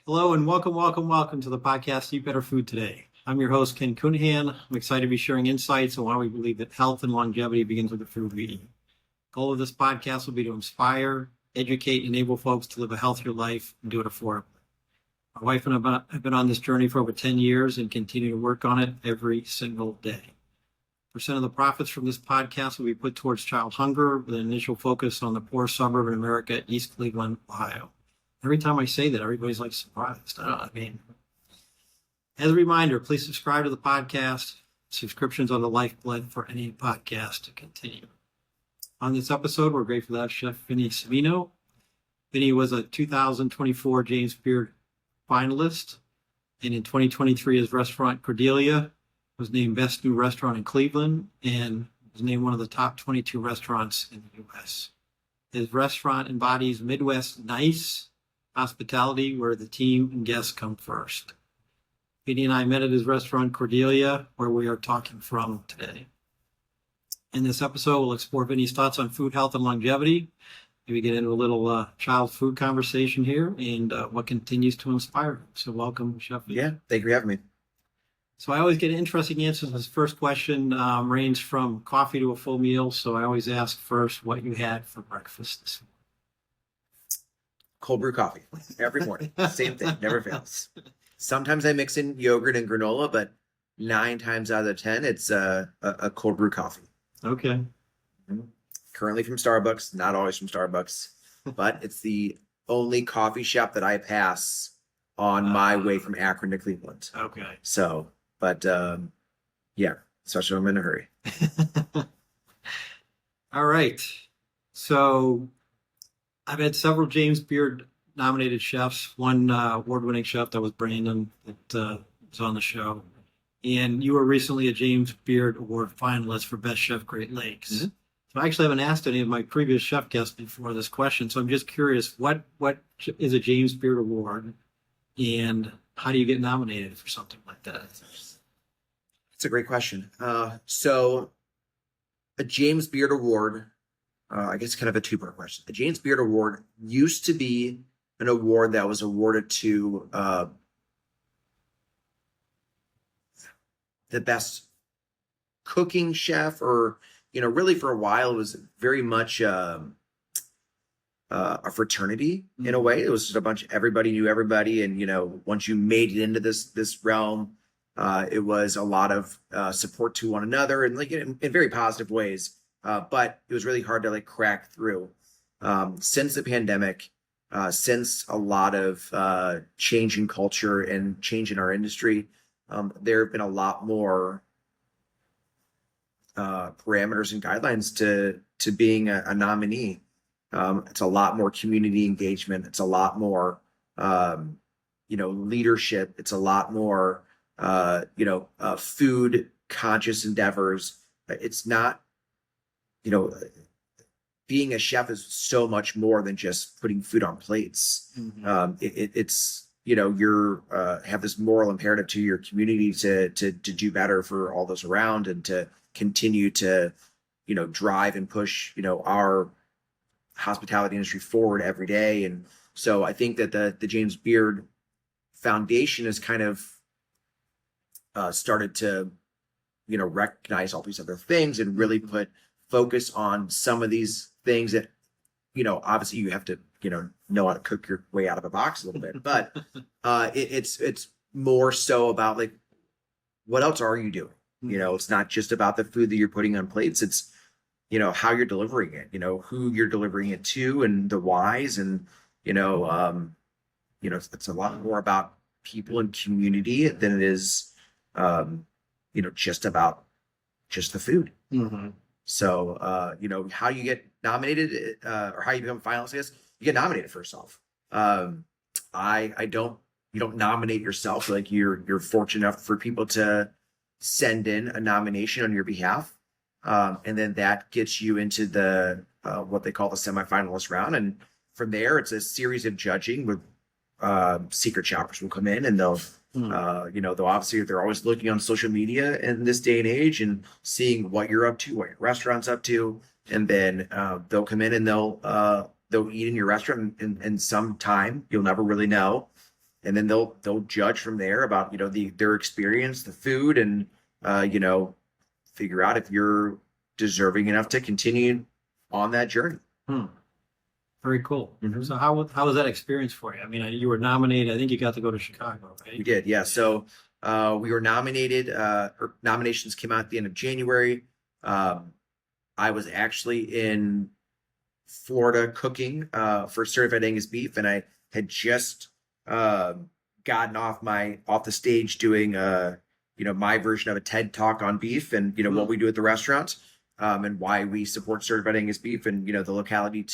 Hello and welcome to the podcast Eat Better Food Today. I'm your host, Ken Cunningham. I'm excited to be sharing insights on why we believe that health and longevity begins with the food we eat. The goal of this podcast will be to inspire, educate, and enable folks to live a healthier life and do it affordably. My wife and I have been on this journey for over 10 years and continue to work on it every single day. Percent of the profits from this podcast will be put towards child hunger with an initial focus on the poor suburb in America, East Cleveland, Ohio. Every time I say that, everybody's like surprised. As a reminder, please subscribe to the podcast. Subscriptions are the lifeblood for any podcast to continue. On this episode, we're grateful to have Chef Vinnie Cimino. Vinnie was a 2024 James Beard Finalist, and in 2023, his restaurant Cordelia was named Best New Restaurant in Cleveland and was named one of the top 22 restaurants in the U.S. His restaurant embodies Midwest nice hospitality where the team and guests come first. Vinnie and I met at his restaurant Cordelia, where we are talking from today. In this episode, we'll explore Vinnie's thoughts on food, health, and longevity. Maybe get into a little child food conversation here and what continues to inspire him. So welcome, Chef Vinnie. Yeah, thank you for having me. So I always get interesting answers. This first question ranges from coffee to a full meal. So I always ask first what you had for breakfast this morning. Cold brew coffee every morning. Same thing, never fails. Sometimes I mix in yogurt and granola, but 9 times out of 10, it's a cold brew coffee. Okay. Currently from Starbucks, not always from Starbucks, but it's the only coffee shop that I pass on my way from Akron to Cleveland. Okay. So, but yeah, especially when I'm in a hurry. All right. So I've had several James Beard nominated chefs, one award-winning chef that was Brandon that was on the show. And you were recently a James Beard Award finalist for Best Chef Great Lakes. Mm-hmm. So I actually haven't asked any of my previous chef guests before this question. So I'm just curious, what is a James Beard Award and how do you get nominated for something like that? It's a great question. So a James Beard Award, I guess kind of a two-part question. The James Beard Award used to be an award that was awarded to the best cooking chef, or, really for a while, it was very much a fraternity in a way. It was just everybody knew everybody. And, once you made it into this realm, it was a lot of support to one another and in very positive ways. But it was really hard to crack through. Since the pandemic, since a lot of change in culture and change in our industry, there have been a lot more parameters and guidelines to being a nominee. It's a lot more community engagement. It's a lot more, leadership. It's a lot more, food conscious endeavors. It's not, being a chef is so much more than just putting food on plates. Mm-hmm. It's you're have this moral imperative to your community to do better for all those around and to continue to drive and push our hospitality industry forward every day. And so I think that the James Beard Foundation has kind of started to recognize all these other things and really put focus on some of these things that obviously you have to know how to cook your way out of a box a little bit, but it's more so about what else are you doing? It's not just about the food that you're putting on plates. It's how you're delivering it, who you're delivering it to and the whys. And it's a lot more about people and community than it is just about just the food. Mm-hmm. So how you get nominated or how you become a finalist, I guess you get nominated first off. You don't nominate yourself. You're fortunate enough for people to send in a nomination on your behalf. And then that gets you into the what they call the semifinalist round. And from there, it's a series of judging with secret shoppers will come in and they'll obviously they're always looking on social media in this day and age and seeing what you're up to, what your restaurant's up to. And then they'll come in and they'll eat in your restaurant and some time, you'll never really know. and then they'll judge from there about, their experience, the food, and figure out if you're deserving enough to continue on that journey. Very cool. Mhm. So how was that experience for you? I mean, you were nominated. I think you got to go to Chicago, right? We did, yeah. So we were nominated. Or nominations came out at the end of January. I was actually in Florida cooking for Certified Angus Beef, and I had just gotten off the stage doing my version of a TED Talk on beef and what we do at the restaurant. And why we support Certified Angus Beef and the locality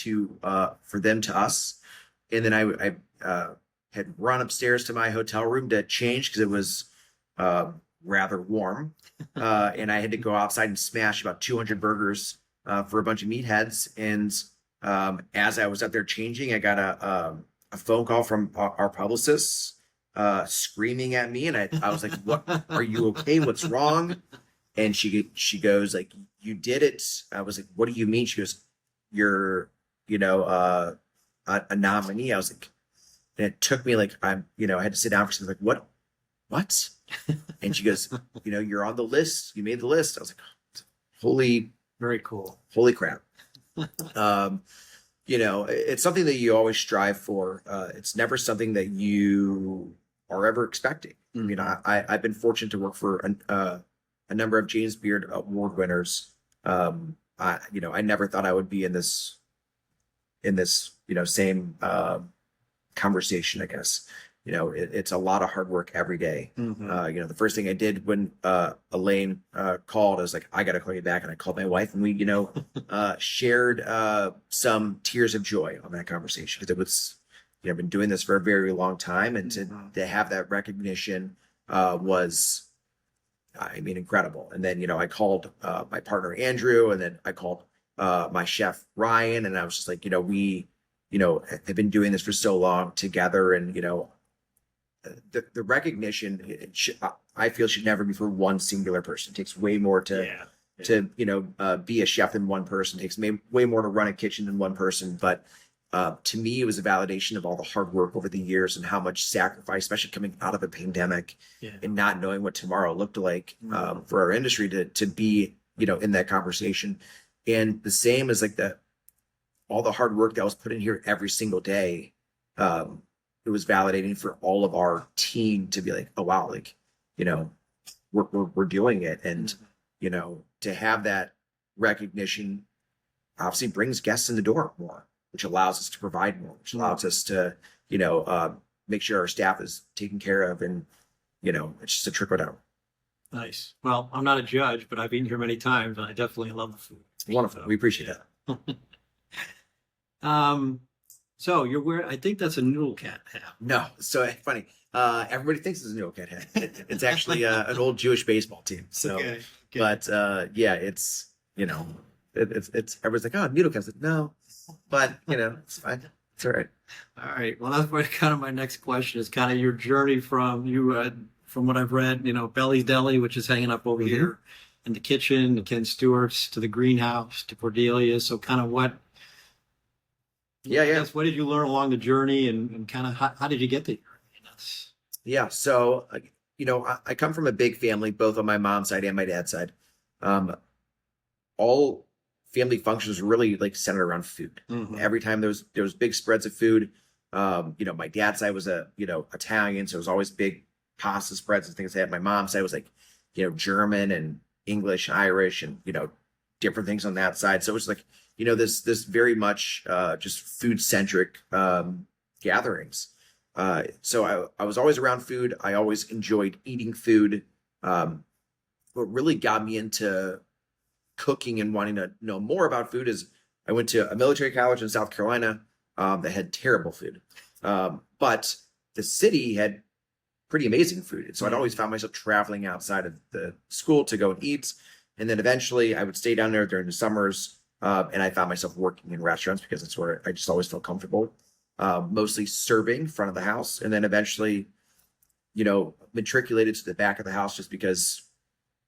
for them to us. And then I had run upstairs to my hotel room to change because it was rather warm, and I had to go outside and smash about 200 burgers for a bunch of meatheads. And as I was up there changing, I got a phone call from our publicist screaming at me, and I was like, "What? Are you okay? What's wrong?" And she goes like, "You did it." I was like, "What do you mean?" She goes, "You're, a nominee." I was like, and it took me like, I had to sit down for something like, what? And she goes, "You're on the list. You made the list." I was like, "Holy, very cool. Holy crap." It's something that you always strive for. It's never something that you are ever expecting. I've been fortunate to work for a number of James Beard award winners. I never thought I would be in this same conversation, I guess. It's a lot of hard work every day. The first thing I did when Elaine called, I was like, "I got to call you back." And I called my wife, and we, shared some tears of joy on that conversation, because it was, I've been doing this for a very long time, and to have that recognition was, incredible. And then, I called my partner, Andrew, and then I called my chef, Ryan, and I was just like, we, have been doing this for so long together. And, the recognition, I feel, should never be for one singular person. It takes way more to be a chef than one person. It takes way more to run a kitchen than one person. But to me, it was a validation of all the hard work over the years and how much sacrifice, especially coming out of a pandemic and not knowing what tomorrow looked like for our industry to be, in that conversation. And the same as like all the hard work that was put in here every single day. It was validating for all of our team to be like, "Oh wow, like, we're doing it." And, to have that recognition obviously brings guests in the door more, which allows us to provide more, which allows us to, make sure our staff is taken care of. And, it's just a trickle down. Nice. Well, I'm not a judge, but I've eaten here many times, and I definitely love the food. Wonderful. We appreciate that. So you're wearing, I think that's a Noodle Cat hat. No, so everybody thinks it's a Noodle Cat hat. It's actually an old Jewish baseball team. So, Okay. but yeah, it's it's everybody's like, "Oh, Noodle Cat's." Like, no, but it's fine. It's all right. All right. Well, that's kind of my next question is kind of your journey from what I've read, Belly's Deli, which is hanging up over here, in the kitchen, to Ken Stewart's, to the greenhouse, to Cordelia. So kind of what. Yeah. What did you learn along the journey, and kind of how did you get there? Yeah. So, I come from a big family, both on my mom's side and my dad's side. All family functions were really like centered around food. Every time there was big spreads of food. My dad's side was Italian, so it was always big pasta spreads and things like that. My mom's side was like, German and English, Irish, and different things on that side. So it was like, this very much just food centric gatherings. So I was always around food. I always enjoyed eating food. What really got me into cooking and wanting to know more about food is I went to a military college in South Carolina that had terrible food. But the city had pretty amazing food. And so I'd always found myself traveling outside of the school to go and eat. And then eventually I would stay down there during the summers. And I found myself working in restaurants because that's where I just always felt comfortable, mostly serving front of the house. And then eventually, matriculated to the back of the house just because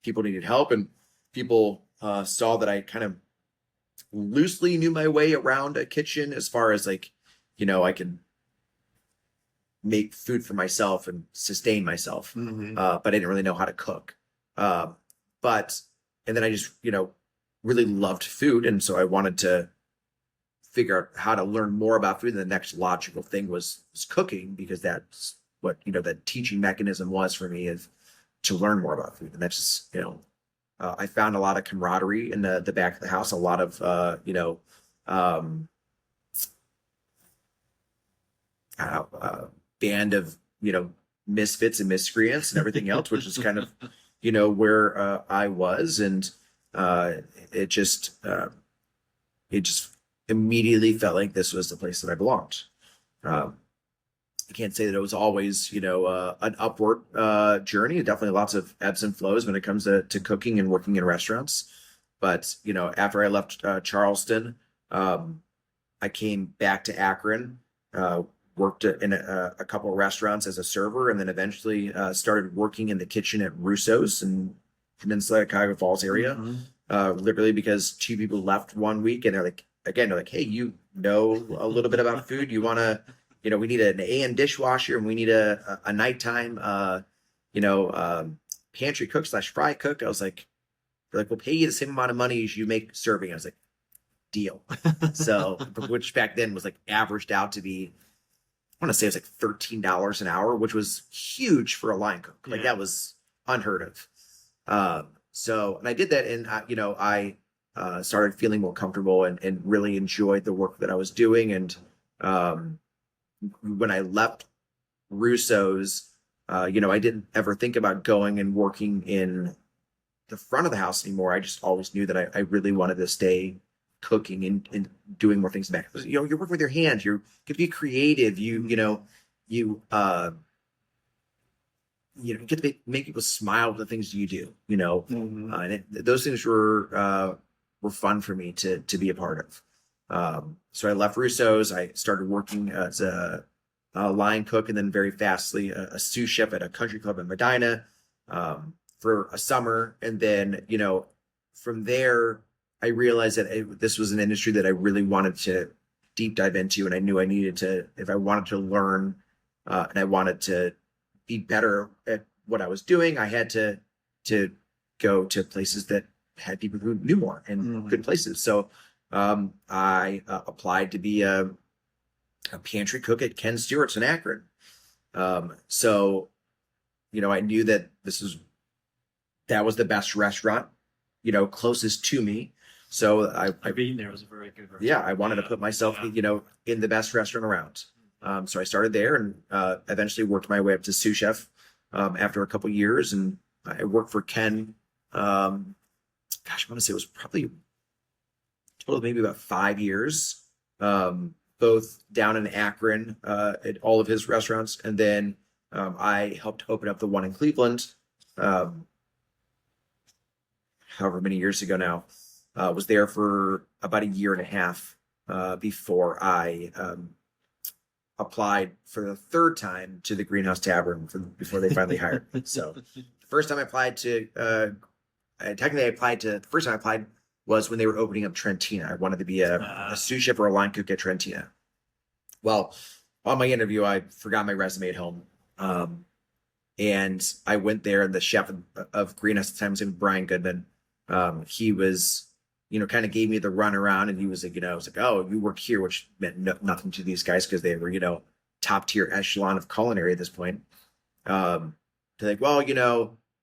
people needed help, and people saw that I kind of loosely knew my way around a kitchen as far as like, I can make food for myself and sustain myself. But I didn't really know how to cook. And then I just, really loved food. And so I wanted to figure out how to learn more about food. And the next logical thing was cooking, because that's what, the teaching mechanism was for me, is to learn more about food. And that's just, I found a lot of camaraderie in the back of the house, a lot of, band of, misfits and miscreants and everything else, which is kind of, where I was. And it just immediately felt like this was the place that I belonged. I can't say that it was always, an upward journey. Definitely lots of ebbs and flows when it comes to cooking and working in restaurants. But, after I left Charleston, I came back to Akron, worked in a couple of restaurants as a server, and then eventually started working in the kitchen at Russo's in Peninsula, Cuyahoga Falls area. Literally because two people left one week, and they're like, hey, you know a little bit about food. You want to, we need an AM dishwasher, and we need a nighttime, pantry cook / fry cook. I was like, they're like, we'll pay you the same amount of money as you make serving. I was like, deal. So, which back then was like averaged out to be, I want to say it was like $13 an hour, which was huge for a line cook. Like that was unheard of. So, and I did that, and I started feeling more comfortable and really enjoyed the work that I was doing. And when I left Russo's, I didn't ever think about going and working in the front of the house anymore. I just always knew that I really wanted to stay cooking and doing more things back. You're working with your hands. You can be creative. You get to make people smile with the things you do. And those things were fun for me to be a part of. So I left Russo's. I started working as a line cook, and then very fastly a sous chef at a country club in Medina for a summer. And then, from there, I realized that this was an industry that I really wanted to deep dive into. And I knew I needed to, if I wanted to learn and I wanted to be better at what I was doing, I had to go to places that had people who knew more and good places. So I applied to be a pantry cook at Ken Stewart's in Akron. So I knew that that was the best restaurant, closest to me. So I being there was a very good restaurant. Yeah, I wanted to put myself, in the best restaurant around. So I started there, and eventually worked my way up to sous chef after a couple years. And I worked for Ken. I want to say it was probably total maybe about 5 years, both down in Akron at all of his restaurants. And then I helped open up the one in Cleveland, however many years ago now. Was there for about a year and a half before I applied for the third time to the Greenhouse Tavern before they finally hired me. So the first time I applied to, the first time I applied was when they were opening up Trentina. I wanted to be a sous chef or a line cook at Trentina. Well, on my interview, I forgot my resume at home. And I went there, and the chef of Greenhouse at the time was named Brian Goodman. He was, kind of gave me the runaround, and he was like, I was like, oh, you work here, which meant nothing to these guys because they were, top tier echelon of culinary at this point. They're like, well,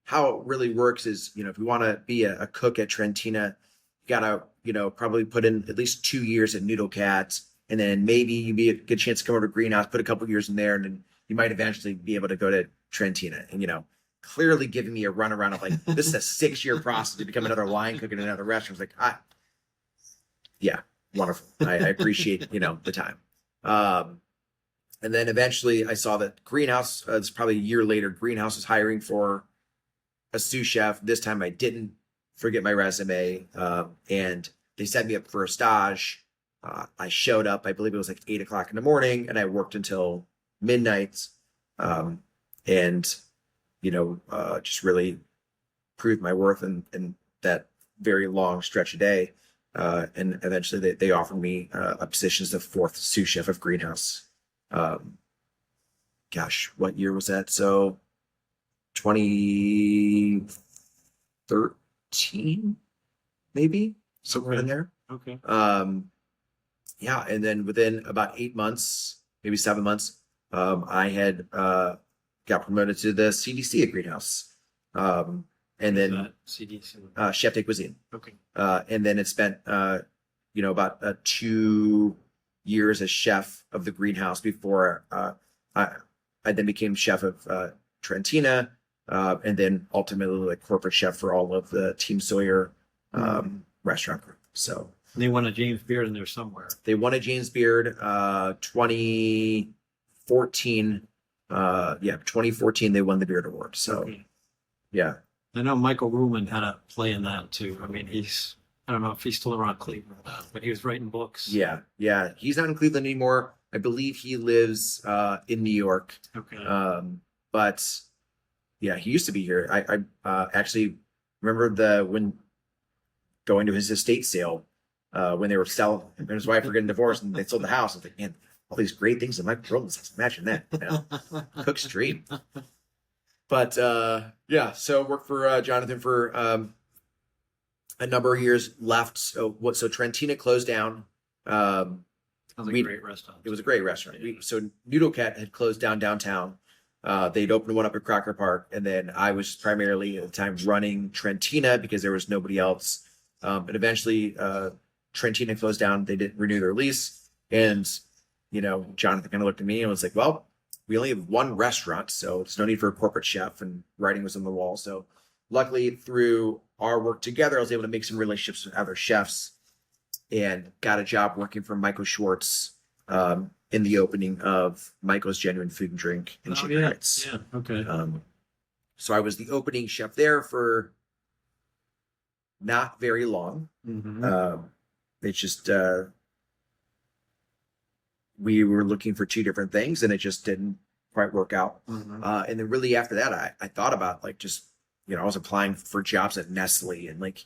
how it really works is, if you want to be a cook at Trentina, you gotta, probably put in at least 2 years at Noodle Cat, and then maybe you be a good chance to come over to Greenhouse, put a couple years in there, and then you might eventually be able to go to Trentina. And clearly giving me a runaround of like, this is a 6-year process to become another line cook in another restaurant. I was like, yeah, wonderful. I appreciate, the time. And then eventually I saw that Greenhouse, it's probably a year later, Greenhouse was hiring for a sous chef. This time I didn't forget my resume. And they set me up for a stage. I showed up, I believe it was like 8 o'clock in the morning, and I worked until midnight. Just really proved my worth in that very long stretch a day. And eventually they offered me a position as the 4th sous chef of Greenhouse. gosh, what year was that? So 2013, maybe somewhere in there. Okay. Yeah, and then within about 8 months, maybe 7 months, I had got promoted to the CDC at Greenhouse, and then CDC. chef de cuisine. Okay. And then it spent about 2 years as chef of the Greenhouse before I then became chef of Trentina, and then ultimately like corporate chef for all of the Team Sawyer restaurant group. So They won a James Beard in there somewhere. they won a James Beard 2014. 2014 they won the Beard Award. So Okay. yeah. I know Michael Ruhlman had a play in that too. I mean, I don't know if he's still around Cleveland, but he was writing books. Yeah. He's not in Cleveland anymore. I believe he lives in New York. Okay. But yeah, he used to be here. I actually remember when going to his estate sale when they were selling, and his wife were getting divorced and they sold the house. I was like, man, all these great things in my world. Imagine that. Cook's dream. But so worked for Jonathan for a number of years. Left. So Trentina closed down. Sounds like a great restaurant. It was a great restaurant. So Noodle Cat had closed down downtown. They'd opened one up at Crocker Park, and then I was primarily at the time running Trentina because there was nobody else. But eventually, Trentina closed down. They didn't renew their lease, and Jonathan kind of looked at me and was like, "Well, we only have one restaurant, so there's no need for a corporate chef." And writing was on the wall. So, luckily, through our work together, I was able to make some relationships with other chefs, and got a job working for Michael Schwartz in the opening of Michael's Genuine Food and Drink in Shaker Heights. Yeah. Okay. So I was the opening chef there for not very long. Mm-hmm. It's just we were looking for two different things, and it just didn't quite work out. Mm-hmm. And then really after that, I thought about I was applying for jobs at Nestle and like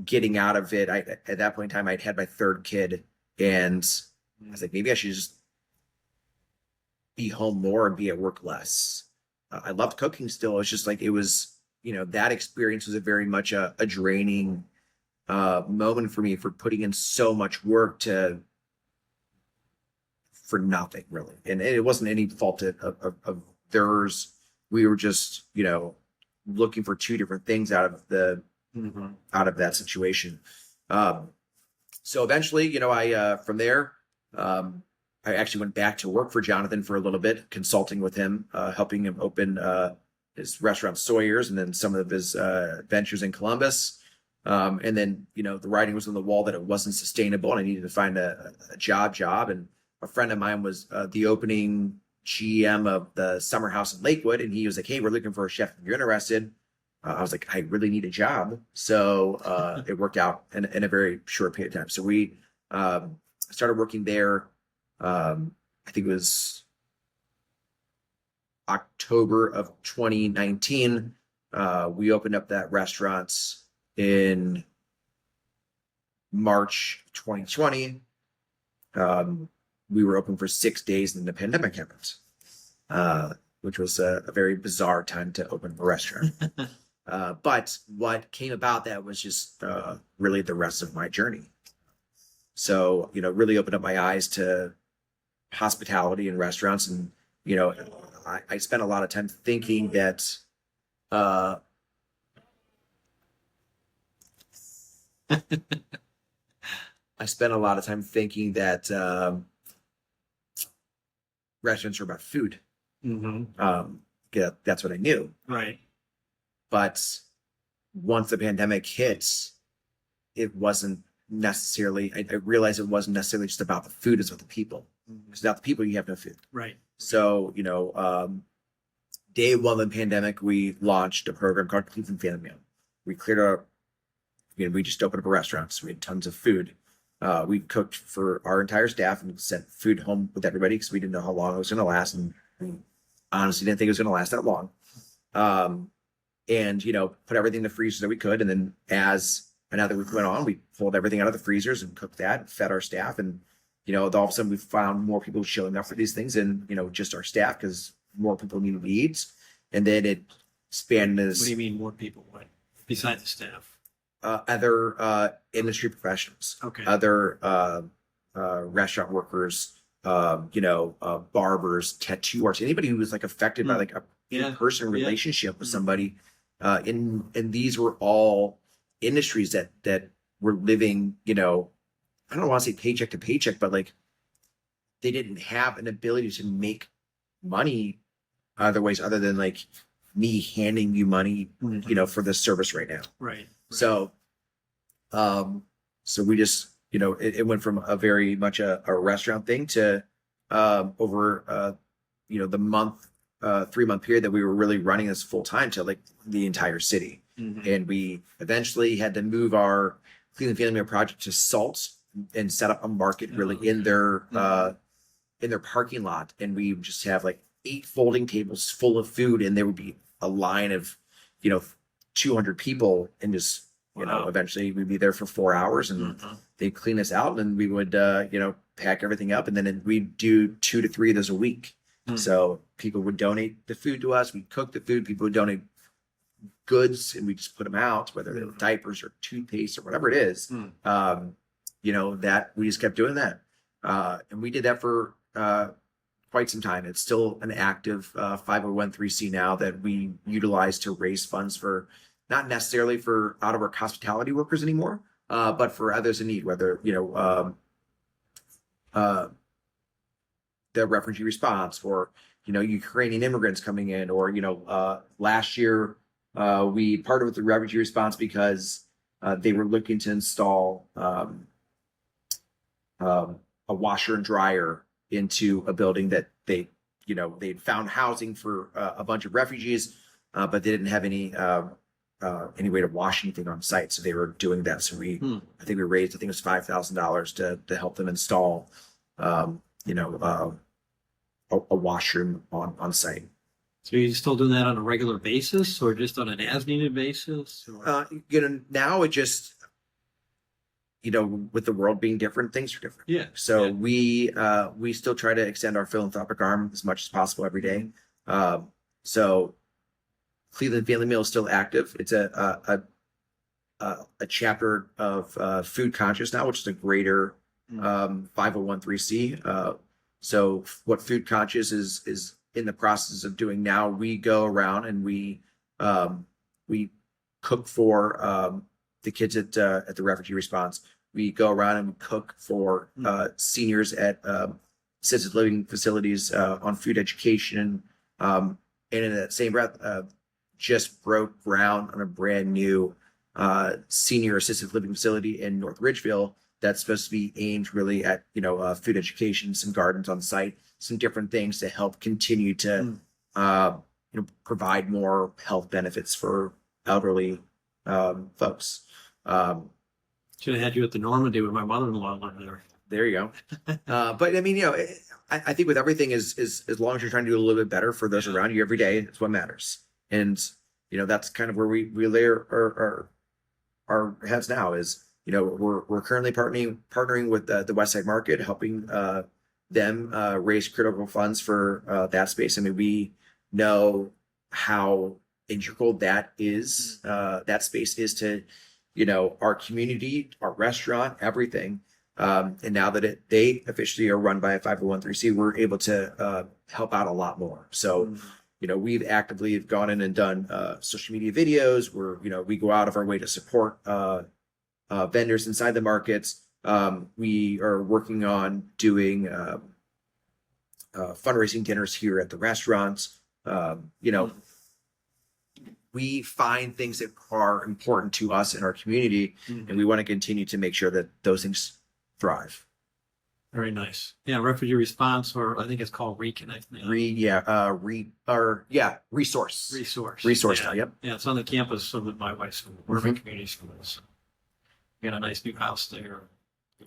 getting out of it. At that point in time, I'd had my third kid, and I was like, maybe I should just be home more and be at work less. I loved cooking still. It's just like it was, that experience was very much a draining moment for me for putting in so much work for nothing really. And it wasn't any fault of theirs. We were just, looking for two different things out of that situation. So eventually, I from there, I actually went back to work for Jonathan for a little bit, consulting with him, helping him open his restaurant Sawyer's and then some of his ventures in Columbus. And then, the writing was on the wall that it wasn't sustainable and I needed to find a job. And a friend of mine was the opening GM of the Summer House in Lakewood. And he was like, "Hey, we're looking for a chef if you're interested." I was like, "I really need a job." So it worked out in a very short period of time. So we started working there. I think it was October of 2019. We opened up that restaurant in March 2020. We were open for 6 days and the pandemic happened, which was a very bizarre time to open a restaurant. But what came about that was just really the rest of my journey. So, really opened up my eyes to hospitality and restaurants. And, I spent a lot of time thinking that restaurants are about food. Mm-hmm. Yeah, that's what I knew. Right. But once the pandemic hit, it wasn't necessarily, I realized it wasn't necessarily just about the food, it's about the people. Because without the people, you have no food. Right. So, day one of the pandemic, we launched a program called Places Vinnie. We cleared up, we just opened up a restaurant. So we had tons of food. We cooked for our entire staff and sent food home with everybody because we didn't know how long it was going to last. And we honestly didn't think it was going to last that long. And, put everything in the freezers that we could. And then as another week went on, we pulled everything out of the freezers and cooked that and fed our staff. And, all of a sudden we found more people showing up for these things and, just our staff because, more people meet needs. And then it expanded as What do you mean more people? What besides the staff? other industry professionals, Okay. other restaurant workers, barbers, tattoo artists, anybody who was like affected by like a in-person relationship with somebody. And these were all industries that were living, I don't want to say paycheck to paycheck, but like they didn't have an ability to make money other ways other than like me handing you money, for this service right now. Right. So, so we just, it went from a very much a restaurant thing to over, the 3-month period that we were really running this full time to like the entire city. And we eventually had to move our Cleveland Family Meal project to Salt and set up a market really in their parking lot. And we would just have like 8 folding tables full of food, and there would be a line of 200 people, and just eventually we'd be there for 4 hours, and they'd clean us out, and we would pack everything up, and then we'd do 2 to 3 of those a week. So people would donate the food to us, we'd cook the food, people would donate goods, and we just put them out, whether they were diapers or toothpaste or whatever it is. That we just kept doing that, and we did that for quite some time. It's still an active 501(c) now that we utilize to raise funds for, not necessarily for out of work hospitality workers anymore, but for others in need, whether the refugee response, or Ukrainian immigrants coming in, or last year we partnered with the refugee response because they were looking to install a washer and dryer into a building that they'd found housing for a bunch of refugees, but they didn't have any way to wash anything on site, so they were doing that. So I think we raised, it was $5,000 to help them install a washroom on site. So you're still doing that on a regular basis, or just on an as needed basis? Now it just, with the world being different, things are different. Yeah. So we still try to extend our philanthropic arm as much as possible every day. So Cleveland Family Meal is still active. It's a chapter of Food Conscious now, which is a greater 501(c). So what Food Conscious is in the process of doing now, we go around and we cook for the kids at the refugee response. We go around and cook for seniors at assisted living facilities on food education. And in that same breath, just broke ground on a brand new senior assisted living facility in North Ridgeville that's supposed to be aimed really at food education, some gardens on site, some different things to help continue to provide more health benefits for elderly folks. Should have had you at the Normandy with my mother-in-law lived there. There you go. But I mean, I think with everything is as long as you're trying to do a little bit better for those around you every day, it's what matters. And that's kind of where we lay our heads now. Is we're currently partnering with the West Side Market, helping them raise critical funds for that space. I mean, we know how integral that is, that space is to our community, our restaurant, everything. And now that they officially are run by a 501(c), we're able to help out a lot more. So we've actively gone in and done social media videos where we go out of our way to support vendors inside the markets. We are working on doing fundraising dinners here at the restaurants. We find things that are important to us in our community, and we want to continue to make sure that those things thrive. Very nice. Yeah, refugee response, or I think it's called Reconnect now. Resource. Resource. Now, yep. Yeah, it's on the campus of my wife's school, Urban Community Schools. We got a nice new house there.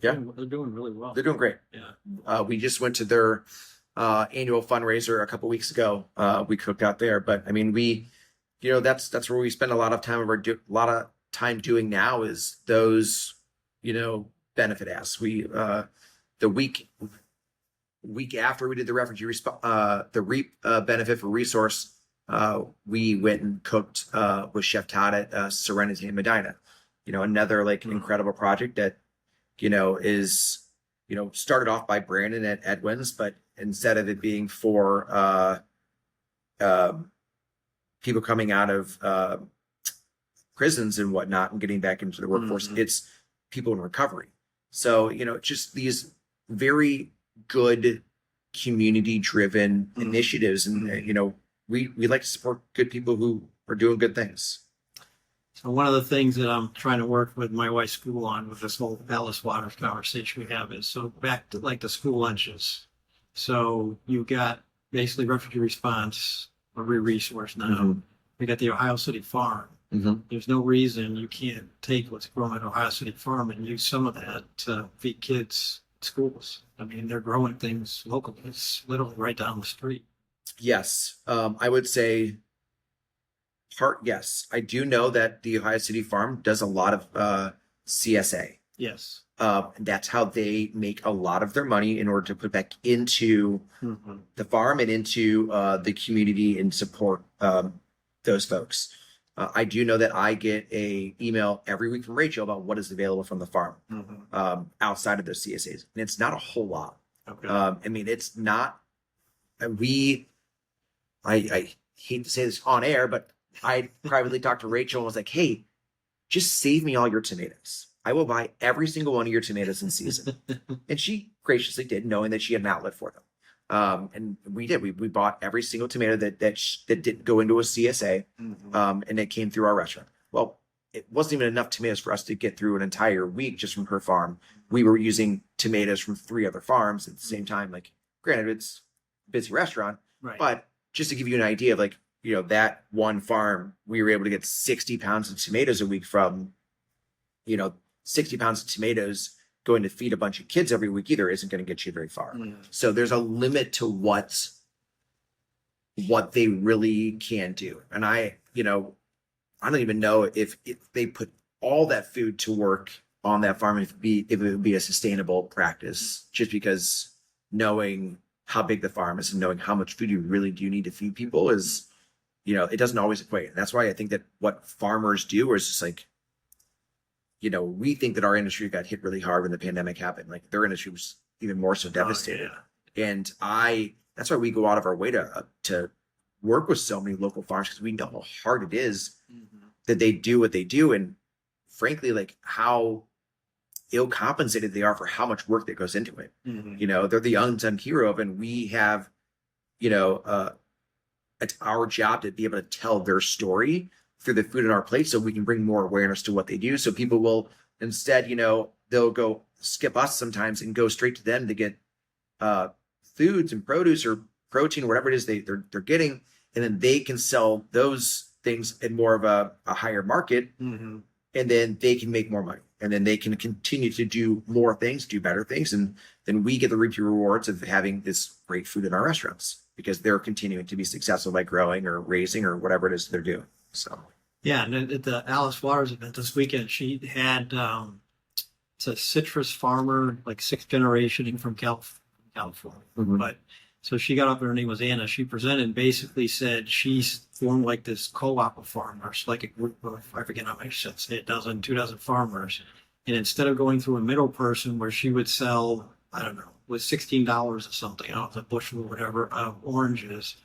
They're doing really well. They're doing great. Yeah. We just went to their annual fundraiser a couple weeks ago. We cooked out there, but I mean, that's where we spend a lot of time doing now is those benefit asks. We the week week after we did the refugee the REAP benefit for resource, we went and cooked with Chef Todd at Serenity in Medina. Another like incredible project that is started off by Brandon at Edwin's, but instead of it being for people coming out of prisons and whatnot and getting back into the workforce, it's people in recovery. So just these very good community driven initiatives, and we like to support good people who are doing good things. So one of the things that I'm trying to work with my wife's school on with this whole Alice Waters conversation we have is, so back to like the school lunches. So you got basically refugee response, a resource now. We got the Ohio City Farm. There's no reason you can't take what's grown at Ohio City Farm and use some of that to feed kids at schools. I mean, they're growing things locally. It's literally right down the street. Yes. I would say yes. I do know that the Ohio City Farm does a lot of CSA. Yes. That's how they make a lot of their money in order to put back into the farm and into the community and support those folks. I do know that I get a email every week from Rachel about what is available from the farm outside of those CSAs. And it's not a whole lot. Okay. I mean, it's not, I hate to say this on air, but I privately talked to Rachel and was like, hey, just save me all your tomatoes. I will buy every single one of your tomatoes in season. And she graciously did, knowing that she had an outlet for them. And we did. We bought every single tomato that didn't go into a CSA, and it came through our restaurant. Well, it wasn't even enough tomatoes for us to get through an entire week just from her farm. We were using tomatoes from 3 other farms at the same time. Like, granted, it's a busy restaurant, Right. but just to give you an idea of like, that one farm, we were able to get 60 pounds of tomatoes a week from, 60 pounds of tomatoes going to feed a bunch of kids every week either isn't going to get you very far. So there's a limit to what they really can do. And I don't even know if they put all that food to work on that farm, if it would be a sustainable practice, just because knowing how big the farm is and knowing how much food you really do need to feed people is, it doesn't always equate. And that's why I think that what farmers do is just like, we think that our industry got hit really hard when the pandemic happened. Like, their industry was even more so devastated. And that's why we go out of our way to work with so many local farms, because we know how hard it is that they do what they do. And frankly, like, how ill compensated they are for how much work that goes into it. They're the unsung hero of, and we have, it's our job to be able to tell their story through the food on our plate, so we can bring more awareness to what they do. So people will instead, they'll go skip us sometimes and go straight to them to get foods and produce or protein, or whatever it is they're getting, and then they can sell those things in more of a higher market, and then they can make more money, and then they can continue to do more things, do better things, and then we get the repeat rewards of having this great food in our restaurants because they're continuing to be successful by growing or raising or whatever it is they're doing. So yeah, and at the Alice Waters event this weekend, she had it's a citrus farmer, like 6th generation from California. But so she got up, and her name was Anna. She presented and basically said she's formed like this co-op of farmers, like a group of, I forget how many, should say 2 dozen farmers. And instead of going through a middle person where she would sell, I don't know, with $16 or something, I don't know, a bushel or whatever of oranges,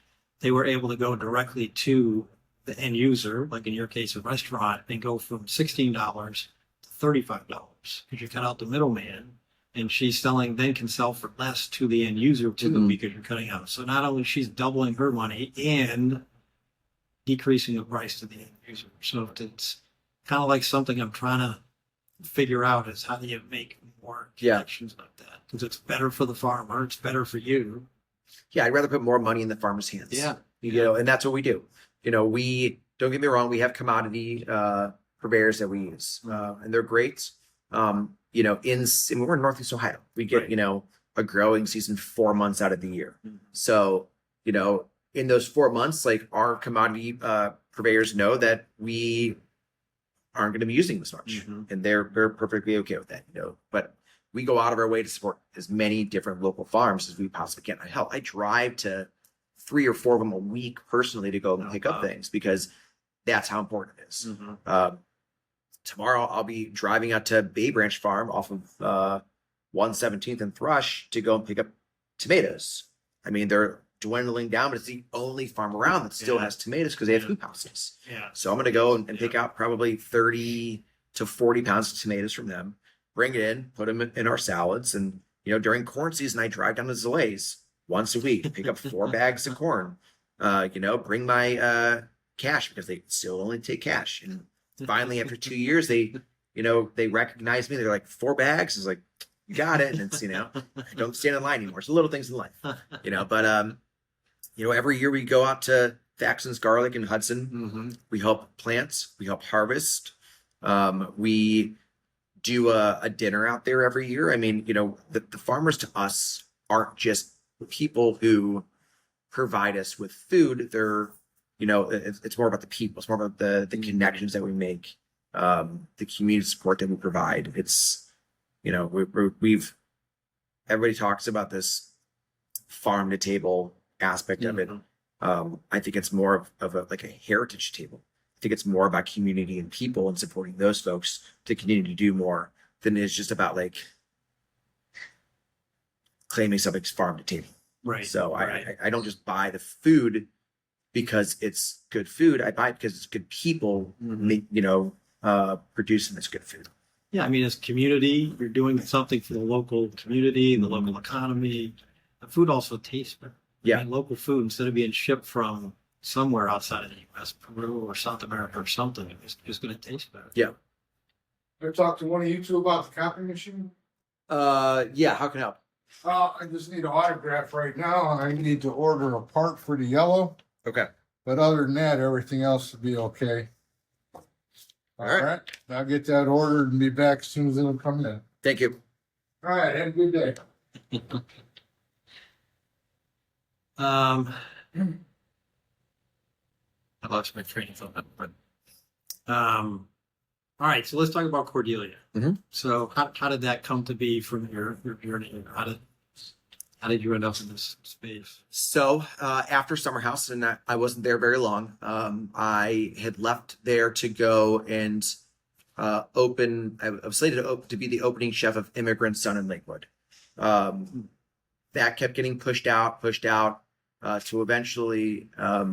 they were able to go directly to the end user, like in your case, a restaurant, and go from $16 to $35 because you cut out the middleman, and she's can sell for less to the end user too, because you're cutting out. So not only she's doubling her money and decreasing the price to the end user. So it's kind of like something I'm trying to figure out is how do you make more connections like that? Because it's better for the farmer, it's better for you. Yeah, I'd rather put more money in the farmer's hands. Yeah. And that's what we do. We don't get me wrong, we have commodity purveyors that we use, and they're great. We're in Northeast Ohio. We get, a growing season 4 months out of the year. So, in those 4 months, like, our commodity purveyors know that we aren't going to be using this much, and they're perfectly okay with that, But we go out of our way to support as many different local farms as we possibly can. I drive to 3 or 4 of them a week personally to go and pick up things because that's how important it is. Tomorrow I'll be driving out to Bay Branch Farm off of 117th and Thrush to go and pick up tomatoes. I mean, they're dwindling down, but it's the only farm around that still has tomatoes because they have hoop houses. So I'm going to go and pick out probably 30 to 40 pounds of tomatoes from them, bring it in, put them in our salads. And, during corn season, I drive down to Zalays once a week, pick up 4 bags of corn, bring my cash because they still only take cash. And finally, after 2 years, they recognize me. They're like, 4 bags? It's like, you got it. And it's, I don't stand in line anymore. It's the little things in life, but, every year we go out to Thaxton's Garlic in Hudson. We help plants, we help harvest. We do a dinner out there every year. I mean, the farmers to us aren't just people who provide us with food. They're, it's more about the people. It's more about the connections that we make, the community support that we provide. It's, we've everybody talks about this farm to table aspect of it. I think it's more of a heritage table. I think it's more about community and people and supporting those folks to continue to do more than it's just about claiming something's farm to table. Right. So I don't just buy the food because it's good food. I buy it because it's good people, producing this good food. Yeah, I mean, as community, you're doing something for the local community, the local economy. The food also tastes better. Yeah. I mean, local food, instead of being shipped from somewhere outside of the U.S., Peru or South America or something, it's going to taste better. Yeah. Can I talk to one of you two about the copy machine? Yeah. How can I help? I just need an autograph right now, and I need to order a part for the yellow. Okay. But other than that, everything else will be okay. All right. I'll get that ordered and be back as soon as it'll come in. Thank you. All right. Have a good day. I lost my train of thought, but all right. So let's talk about Cordelia. So how did that come to be from your journey? How did you end up in this space? So after Summer House, and I wasn't there very long, I had left there to go and open. I was slated to be the opening chef of Immigrant Son in Lakewood. That kept getting pushed out, to eventually, I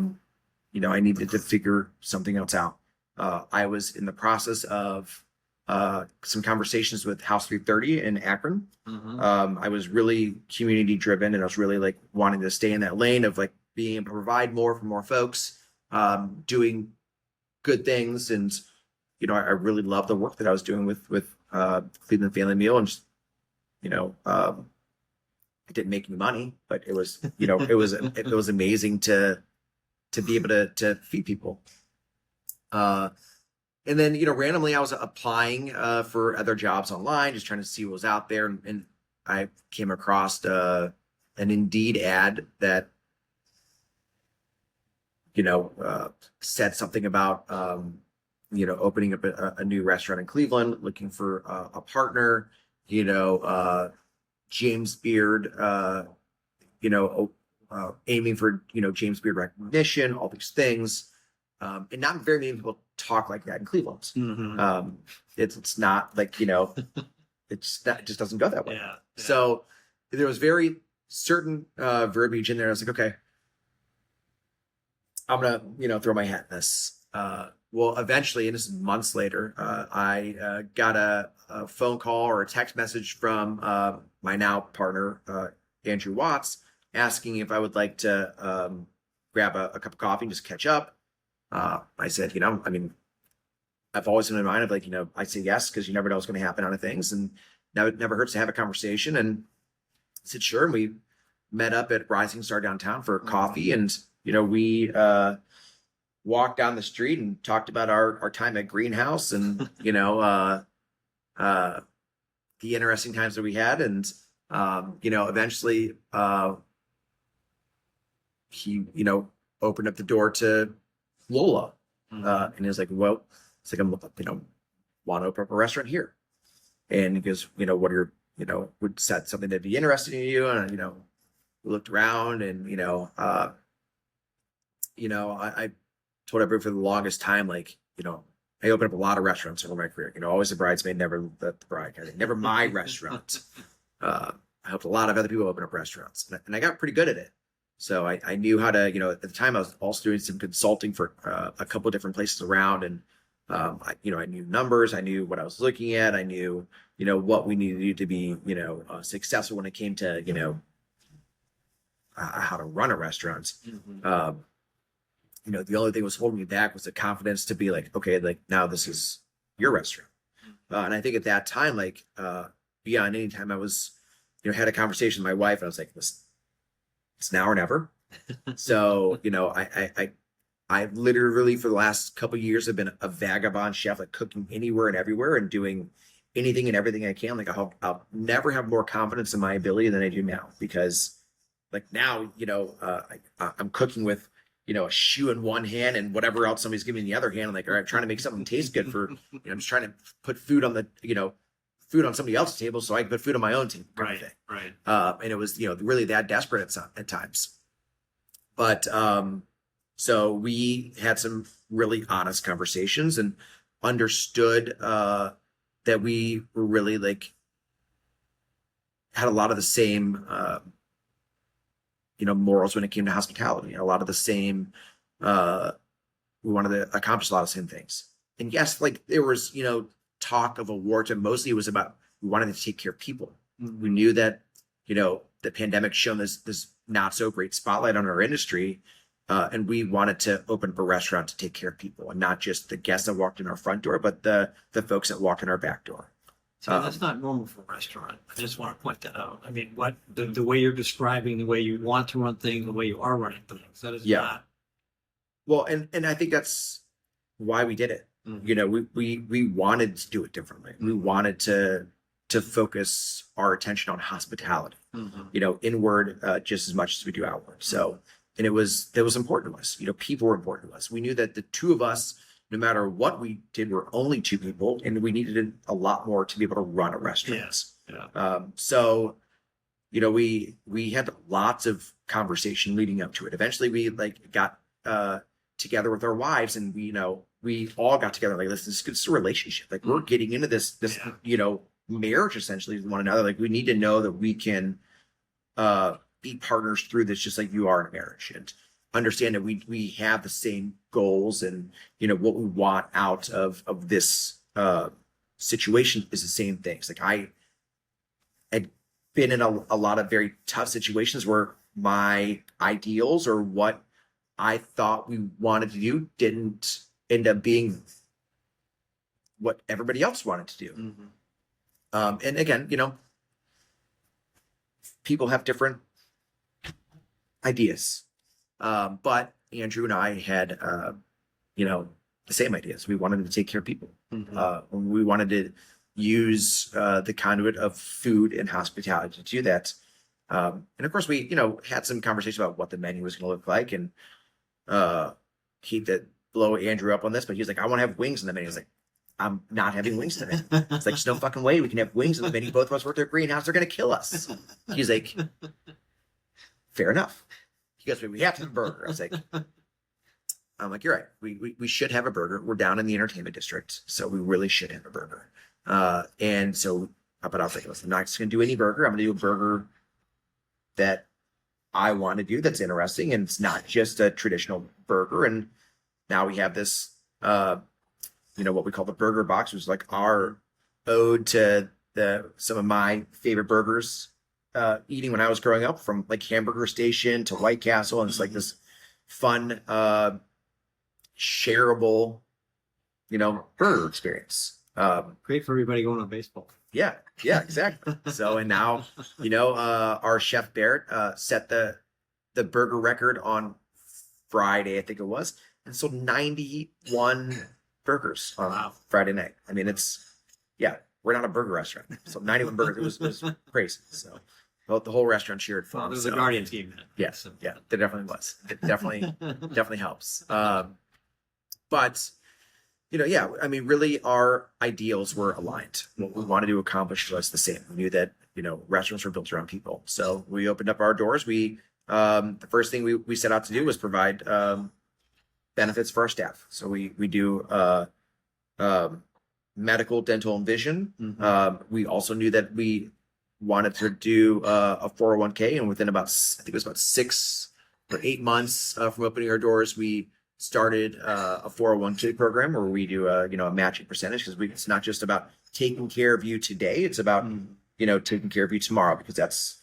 needed to figure something else out. I was in the process of some conversations with House 330 in Akron. I was really community driven, and I was really wanting to stay in that lane of being able to provide more for more folks, doing good things. And, I really loved the work that I was doing with Cleveland Family Meal, and just, it didn't make any money, but it was, it was amazing to be able to feed people. And then, randomly I was applying for other jobs online, just trying to see what was out there. And I came across an Indeed ad that, said something about, opening up a new restaurant in Cleveland, looking for a partner, James Beard, aiming for, James Beard recognition, all these things. And not very many people talk like that in Cleveland. It's not it just doesn't go that way. Yeah. So there was very certain verbiage in there. I was like, okay, I'm gonna throw my hat in this. Well, eventually, and this is months later, I got a phone call or a text message from my now partner, Andrew Watts, asking if I would like to grab a cup of coffee and just catch up. I said, I've always been in mind of I say yes, because you never know what's going to happen out of things. And now it never hurts to have a conversation. And I said, sure. And we met up at Rising Star downtown for coffee. And, we walked down the street and talked about our time at Greenhouse and, the interesting times that we had. And, eventually he, opened up the door to Lola. And he was like, well, it's like, I'm, want to open up a restaurant here. And he goes, what are would set something that'd be interesting to you. And, we looked around and, I told everybody for the longest time, like, I opened up a lot of restaurants over my career, always the bridesmaid, never the bride, kind of thing. Never my restaurant. I helped a lot of other people open up restaurants, and I got pretty good at it. So I knew how to, at the time I was also doing some consulting for a couple of different places around, and I knew numbers, I knew what I was looking at, I knew, what we needed to do to be, successful when it came to, how to run a restaurant. The only thing that was holding me back was the confidence to be like, okay, like now this is your restaurant. And I think at that time, like beyond any time I was, had a conversation with my wife, and I was like, listen, it's now or never. So, I literally for the last couple of years have been a vagabond chef, like cooking anywhere and everywhere and doing anything and everything I can. Like I'll never have more confidence in my ability than I do now, because like now, I'm cooking with, a shoe in one hand and whatever else somebody's giving me in the other hand. I'm like, all right, I'm trying to make something taste good for, I'm just trying to put food on the, food on somebody else's table so I can put food on my own table. Right. And it was, really that desperate at times. But so we had some really honest conversations and understood that we were really like had a lot of the same morals when it came to hospitality. A lot of the same, we wanted to accomplish a lot of the same things. And yes, like there was, talk of awards, and mostly it was about, we wanted to take care of people. We knew that, the pandemic shone this not so great spotlight on our industry. And we wanted to open up a restaurant to take care of people, and not just the guests that walked in our front door, but the folks that walk in our back door. So that's not normal for a restaurant. I just want to point that out. I mean, the way you're describing the way you want to run things, the way you are running things, that is not. Well, and I think that's why we did it. We wanted to do it differently. We wanted to focus our attention on hospitality, inward just as much as we do outward. So, and it was important to us. People were important to us. We knew that the two of us, no matter what we did, we're only two people, and we needed a lot more to be able to run a restaurant. So, we had lots of conversation leading up to it. Eventually, we got together with our wives, and we all got together like, this is a relationship. Like we're getting into this marriage essentially with one another. Like we need to know that we can be partners through this, just like you are in a marriage, and understand that we have the same goals, and what we want out of this situation is the same things. Like I had been in a lot of very tough situations where my ideals or what I thought we wanted to do didn't end up being what everybody else wanted to do. And again, people have different ideas. But Andrew and I had, the same ideas. We wanted to take care of people. We wanted to use the conduit of food and hospitality to do that. And of course, we, had some conversation about what the menu was going to look like. And he did blow Andrew up on this, but he was like, I want to have wings in the menu. I was like, I'm not having wings in the menu. It's like, there's no fucking way we can have wings in the menu. Both of us work at a greenhouse. They're going to kill us. He's like, fair enough. He goes, we have to have a burger. I was like, I'm like, you're right. We should have a burger. We're down in the entertainment district, so we really should have a burger. And so, but I was like, listen, I'm not just going to do any burger. I'm going to do a burger that I want to do that's interesting, and it's not just a traditional burger. And now we have this, what we call the burger box, which is like our ode to some of my favorite burgers. Eating when I was growing up, from like Hamburger Station to White Castle, and it's like this fun, shareable, burger experience. Great for everybody going on baseball. Yeah, exactly. So, and now, our chef Barrett set the burger record on Friday, I think it was, and sold 91 burgers on Friday night. I mean, we're not a burger restaurant, so 91 burgers. It was crazy. So the whole restaurant cheered for him. There was a Guardians game then. Yes, yeah, there definitely was. It definitely helps. But yeah, I mean, really our ideals were aligned. What we wanted to accomplish was the same. We knew that, restaurants were built around people. So we opened up our doors. The first thing we set out to do was provide benefits for our staff. So we do medical, dental, and vision. We also knew that we wanted to do a 401k, and within I think it was about 6 or 8 months from opening our doors, we started a 401k program where we do a matching percentage, because it's not just about taking care of you today, it's about taking care of you tomorrow, because that's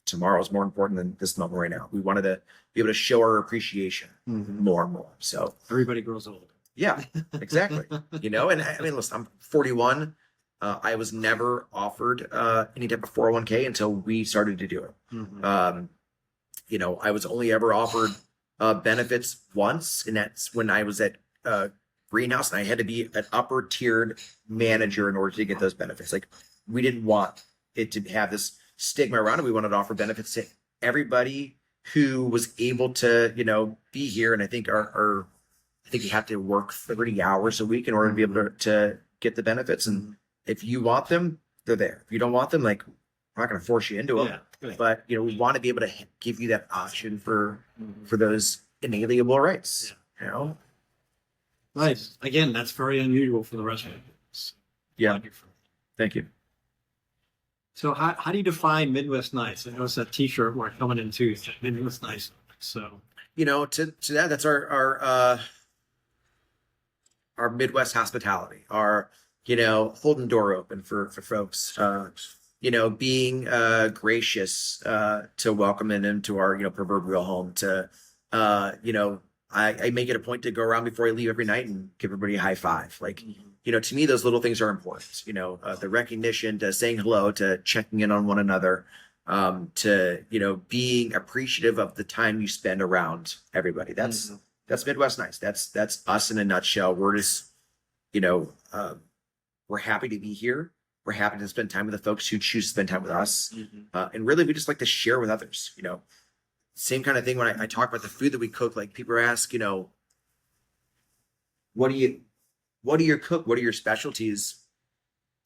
tomorrow is more important than this moment right now. We wanted to be able to show our appreciation more and more. So everybody grows old. Yeah, exactly. And I mean, listen, I'm 41. I was never offered any type of 401k until we started to do it. I was only ever offered benefits once, and that's when I was at Greenhouse, and I had to be an upper tiered manager in order to get those benefits. Like, we didn't want it to have this stigma around it. We wanted to offer benefits to everybody who was able to, be here. And I think I think you have to work 30 hours a week in order to be able to get the benefits. And if you want them, they're there. If you don't want them, like, we're not going to force you into them. Yeah. But, we want to be able to give you that option for those inalienable rights, Nice. Again, that's very unusual for the restaurant. Yeah. Thank you. So how do you define Midwest Nice? I noticed that T-shirt we're coming in too. Midwest Nice. So to that, that's our Midwest hospitality. Our holding door open for folks. Being gracious to welcome them into our proverbial home. To I make it a point to go around before I leave every night and give everybody a high five. Like, to me, those little things are important. The recognition, to saying hello, to checking in on one another, to being appreciative of the time you spend around everybody. That's Midwest Nice. That's us in a nutshell. We're just we're happy to be here. We're happy to spend time with the folks who choose to spend time with us, and really we just like to share with others. Same kind of thing when I talk about the food that we cook. Like, people ask, what do you cook? What are your specialties?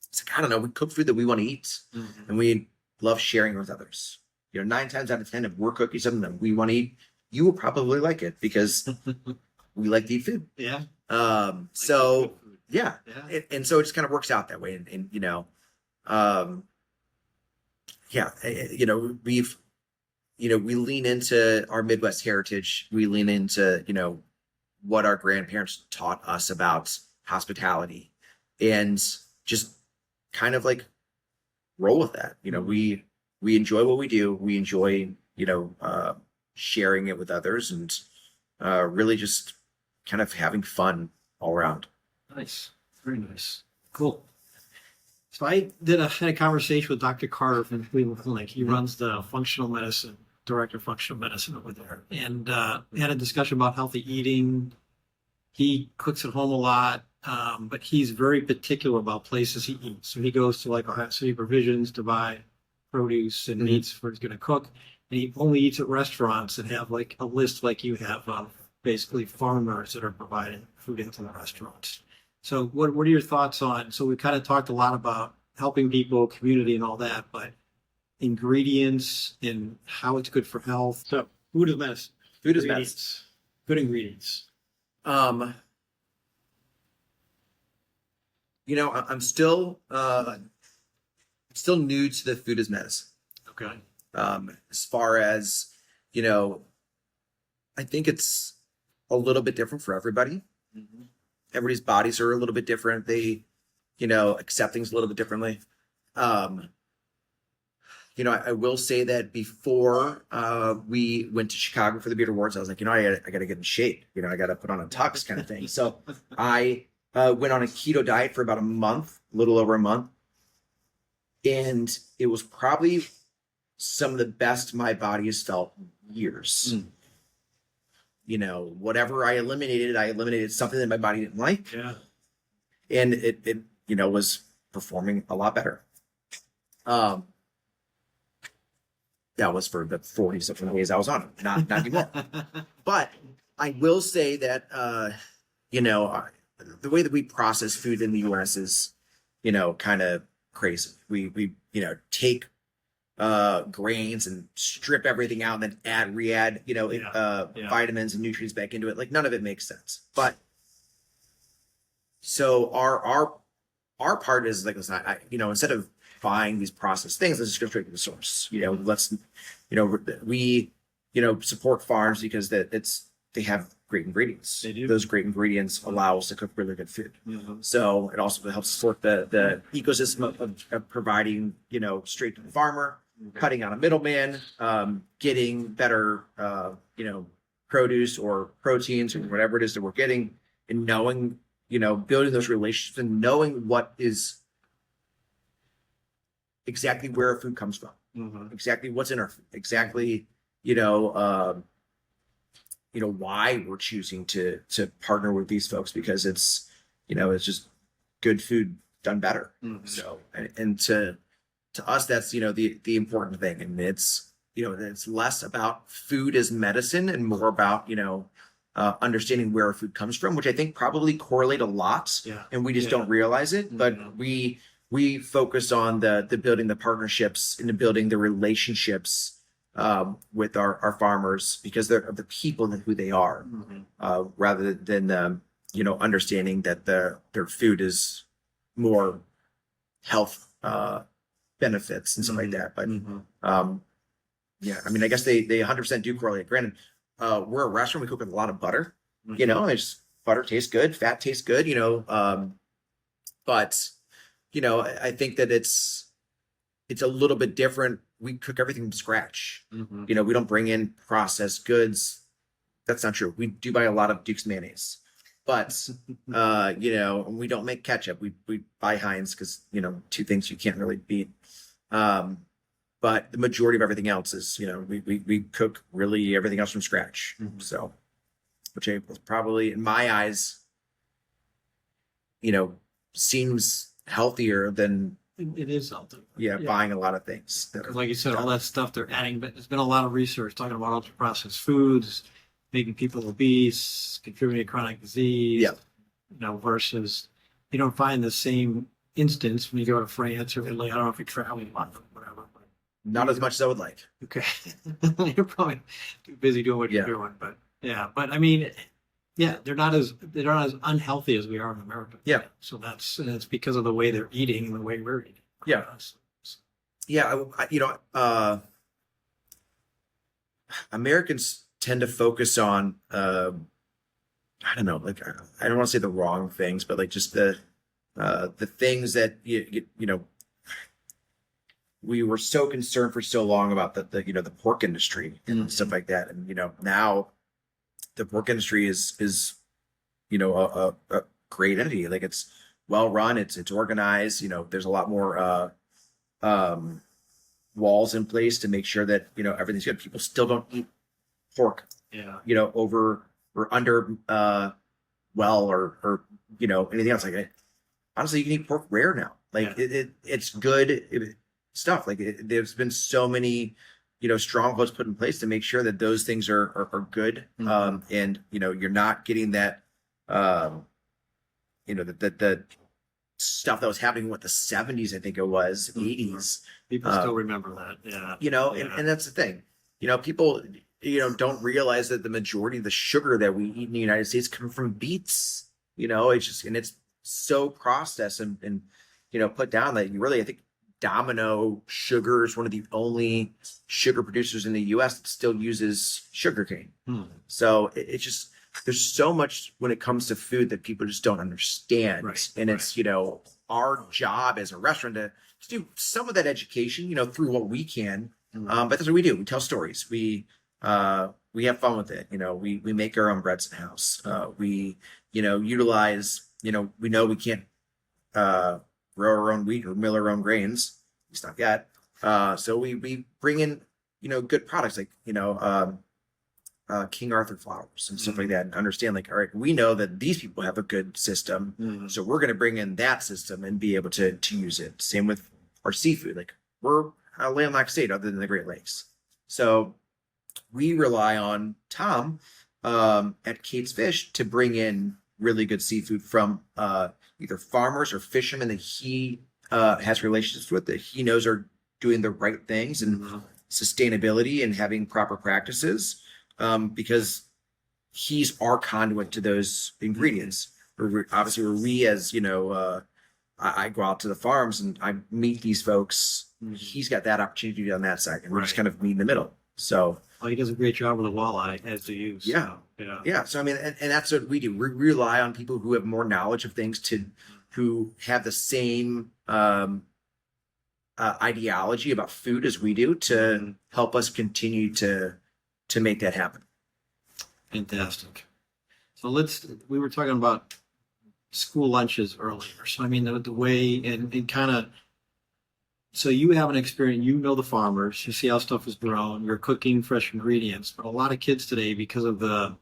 It's like, I don't know. We cook food that we want to eat, and we love sharing with others. 9 times out of 10, if we're cooking something that we want to eat, you will probably like it, because we like to eat food. Yeah. So yeah. And so it just kind of works out that way. And we lean into our Midwest heritage. We lean into, what our grandparents taught us about hospitality, and just kind of like roll with that. We enjoy what we do. We enjoy, sharing it with others, and really just kind of having fun all around. Nice. Very nice. Cool. So I had a conversation with Dr. Carter from Cleveland Clinic. He runs the functional medicine, director of functional medicine over there. And we had a discussion about healthy eating. He cooks at home a lot, but he's very particular about places he eats. So he goes to like Ohio City Provisions to buy produce and meats for he's going to cook. And he only eats at restaurants that have like a list like you have of basically farmers that are providing food into the restaurants. So what are your thoughts on, so we kind of talked a lot about helping people, community and all that, but ingredients and how it's good for health. So food is medicine. Food is medicine. Good ingredients. I'm still new to the food as medicine. Okay. As far as, I think it's a little bit different for everybody. Everybody's bodies are a little bit different. They, accept things a little bit differently. I will say that before we went to Chicago for the Beard Awards, I was like, I got to get in shape. I got to put on a tux kind of thing. So I went on a keto diet for about a month, a little over a month. And it was probably some of the best my body has felt in years. Whatever I eliminated something that my body didn't like. Yeah. And it was performing a lot better. That was for the 40 something days I was on it, not anymore. But I will say that, you know, the way that we process food in the U.S. is, you know, kind of crazy. We you know, take grains and strip everything out and then re-add, you know, vitamins and nutrients back into it. Like none of it makes sense. But so our part is like, listen, you know, instead of buying these processed things, let's just go straight to the source. You know, let's, you know, we, you know, support farms because they have great ingredients. They do. Those great ingredients allow us to cook really good food. Mm-hmm. So it also helps support the ecosystem of providing, you know, straight to the farmer, cutting out a middleman, getting better, you know, produce or proteins or whatever it is that we're getting, and knowing, you know, building those relationships and knowing what is exactly where our food comes from, exactly what's in our food, exactly, you know, why we're choosing to partner with these folks, because it's, you know, it's just good food done better. So, and to us, that's, you know, the important thing. And it's, you know, it's less about food as medicine and more about, you know, understanding where our food comes from, which I think probably correlate a lot. Yeah. And we just don't realize it. But we focus on the building the partnerships and the building the relationships with our farmers, because they're the people and who they are, rather than you know, understanding that their food is more health benefits and stuff like that. But yeah, I mean, I guess they 100% do correlate. Granted, we're a restaurant, we cook with a lot of butter. You know, it's butter tastes good, fat tastes good. You know, but you know, I think that it's a little bit different. We cook everything from scratch. You know, we don't bring in processed goods. That's not true. We do buy a lot of Duke's mayonnaise, but you know, we don't make ketchup. We buy Heinz because, you know, two things you can't really beat. But the majority of everything else is, you know, we cook really everything else from scratch. So, which is probably, in my eyes, you know, seems healthier than It is something. buying a lot of things. Because like you said, all that stuff they're adding, but there's been a lot of research talking about ultra processed foods, making people obese, contributing to chronic disease. Yeah. You know, versus you don't find the same instance when you go to France or Italy. I don't know if you're traveling a lot or whatever. But Not as much as I would like. okay. You're probably too busy doing what you're doing. But yeah, but I mean, yeah, they're not as unhealthy as we are in America. Yeah. So that's because of the way they're eating and the way we're eating. Yeah. Yeah, you know, Americans tend to focus on, I don't know, like, I don't want to say the wrong things, but like just the things that you know, we were so concerned for so long about the you know, the pork industry and stuff like that, and you know, now the pork industry is you know, a great entity. Like, it's well run, it's organized. You know, there's a lot more walls in place to make sure that, you know, everything's good. People still don't eat pork, you know, over or under well or you know, anything else like that. Honestly, you can eat pork rare now. Like, it's good stuff. Like, there's been so many, you know, strongholds put in place to make sure that those things are good. And you know, you're not getting that you know, the stuff that was happening with the 70s, I think it was 80s. People still remember that. Yeah. You know, and that's the thing. You know, people, you know, don't realize that the majority of the sugar that we eat in the United States come from beets. You know, it's just, and it's so processed and you know, put down that you really, I think Domino Sugar is one of the only sugar producers in the U.S. that still uses sugarcane. So it's just, there's so much when it comes to food that people just don't understand. And it's, you know, our job as a restaurant to do some of that education, you know, through what we can. But that's what we do. We tell stories. We have fun with it. You know, we make our own breads in house. We, you know, utilize, you know we can't grow our own wheat or mill our own grains. At least not yet. So we bring in, you know, good products like, you know, King Arthur flowers and stuff like that, and understand, like, all right, we know that these people have a good system, so we're going to bring in that system and be able to use it. Same with our seafood. Like, we're a landlocked state other than the Great Lakes, so we rely on Tom at Kate's Fish to bring in really good seafood from either farmers or fishermen that he has relationships with, that he knows are doing the right things and sustainability and having proper practices, because he's our conduit to those ingredients. Obviously, where we, as you know, I go out to the farms and I meet these folks. He's got that opportunity on that side, and we're just kind of meet in the middle. So, well, he does a great job with the walleye, as do you. So, yeah. So I mean, and that's what we do. We rely on people who have more knowledge of things, who have the same ideology about food as we do, to help us continue to make that happen. Fantastic. So we were talking about school lunches earlier. So I mean, the way and kind of, so you have an experience, you know the farmers, you see how stuff is grown, you're cooking fresh ingredients. But a lot of kids today, because of the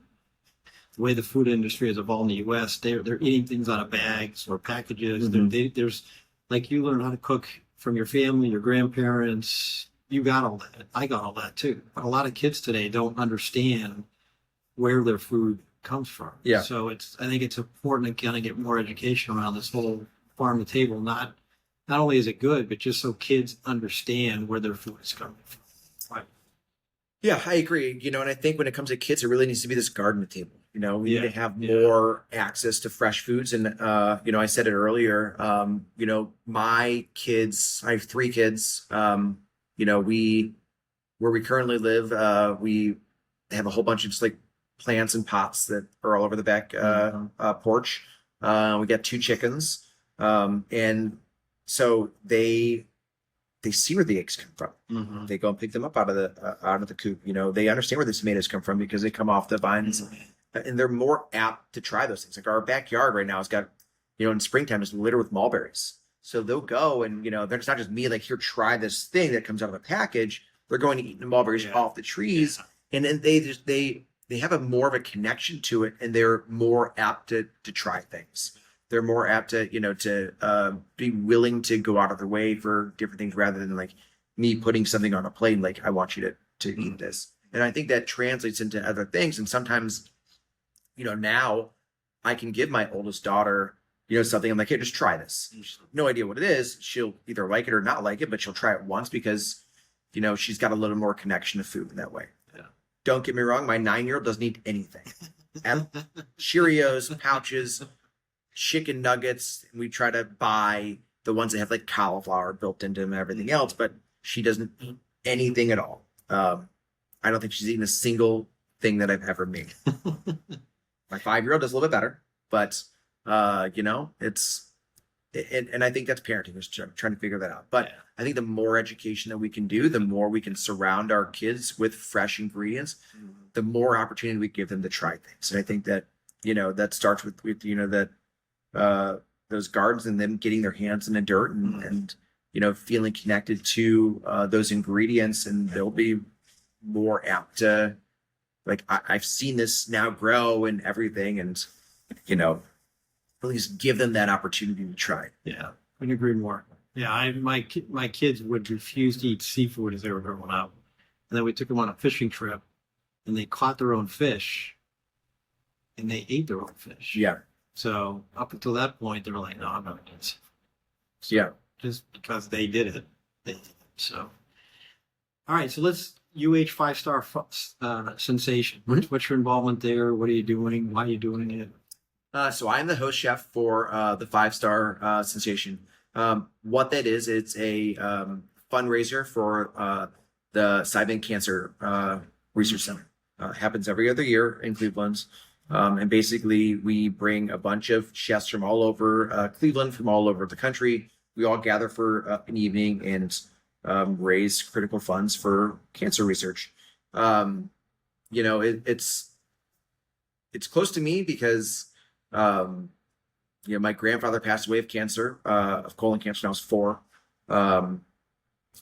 way the food industry has evolved in the U.S., they're eating things out of bags or packages. There's like, you learn how to cook from your family, your grandparents. You got all that. I got all that too. But a lot of kids today don't understand where their food comes from. Yeah. So I think it's important to kind of get more education around this whole farm to table. Not only is it good, but just so kids understand where their food is coming from. Right. Yeah, I agree. You know, and I think when it comes to kids, it really needs to be this garden to table. You know, we need to have more access to fresh foods. And, you know, I said it earlier, you know, my kids, I have 3 kids, you know, where we currently live, we have a whole bunch of just like plants and pots that are all over the back porch. We got 2 chickens, and so they see where the eggs come from. They go and pick them up out of the coop. You know, they understand where the tomatoes come from because they come off the vines, and they're more apt to try those things. Like our backyard right now has got, you know, in springtime is littered with mulberries. So they'll go and, you know, there's not just me like, here, try this thing that comes out of a package. They're going to eat the mulberries off the trees, and then they have a more of a connection to it, and they're more apt to try things. They're more apt to, you know, to be willing to go out of their way for different things rather than like me putting something on a plate and like, I want you to eat this. And I think that translates into other things. And sometimes, you know, now I can give my oldest daughter, you know, something. I'm like, hey, just try this. She's no idea what it is. She'll either like it or not like it, but she'll try it once because, you know, she's got a little more connection to food in that way. Don't get me wrong, my 9-year-old doesn't eat anything. Cheerios, pouches, chicken nuggets, and we try to buy the ones that have like cauliflower built into them and everything else, but she doesn't eat anything at all. I don't think she's eaten a single thing that I've ever made. My 5-year-old does a little bit better, but you know, and I think that's parenting, is trying to figure that out. But I think the more education that we can do, the more we can surround our kids with fresh ingredients, the more opportunity we give them to try things. And I think that, you know, that starts with you know, that those gardens and them getting their hands in the dirt and you know, feeling connected to those ingredients, and they'll be more apt to, like, I've seen this now grow and everything, and, you know, at least give them that opportunity to try. Yeah, couldn't agree more. Yeah, my kids would refuse to eat seafood as they were growing up, and then we took them on a fishing trip, and they caught their own fish, and they ate their own fish. Yeah. So up until that point, they were like, "No, I'm not eating seafood." So Yeah. just because they did it, they did it. So, all right. So let's UH 5-star sensation. What's your involvement there? What are you doing? Why are you doing it? So I'm the host chef for the 5-star sensation. What that is, it's a fundraiser for the Simon Cancer Research Center. Happens every other year in Cleveland. And basically, we bring a bunch of chefs from all over Cleveland, from all over the country. We all gather for an evening and raise critical funds for cancer research. You know, it's close to me because you know, my grandfather passed away of cancer, of colon cancer when I was 4.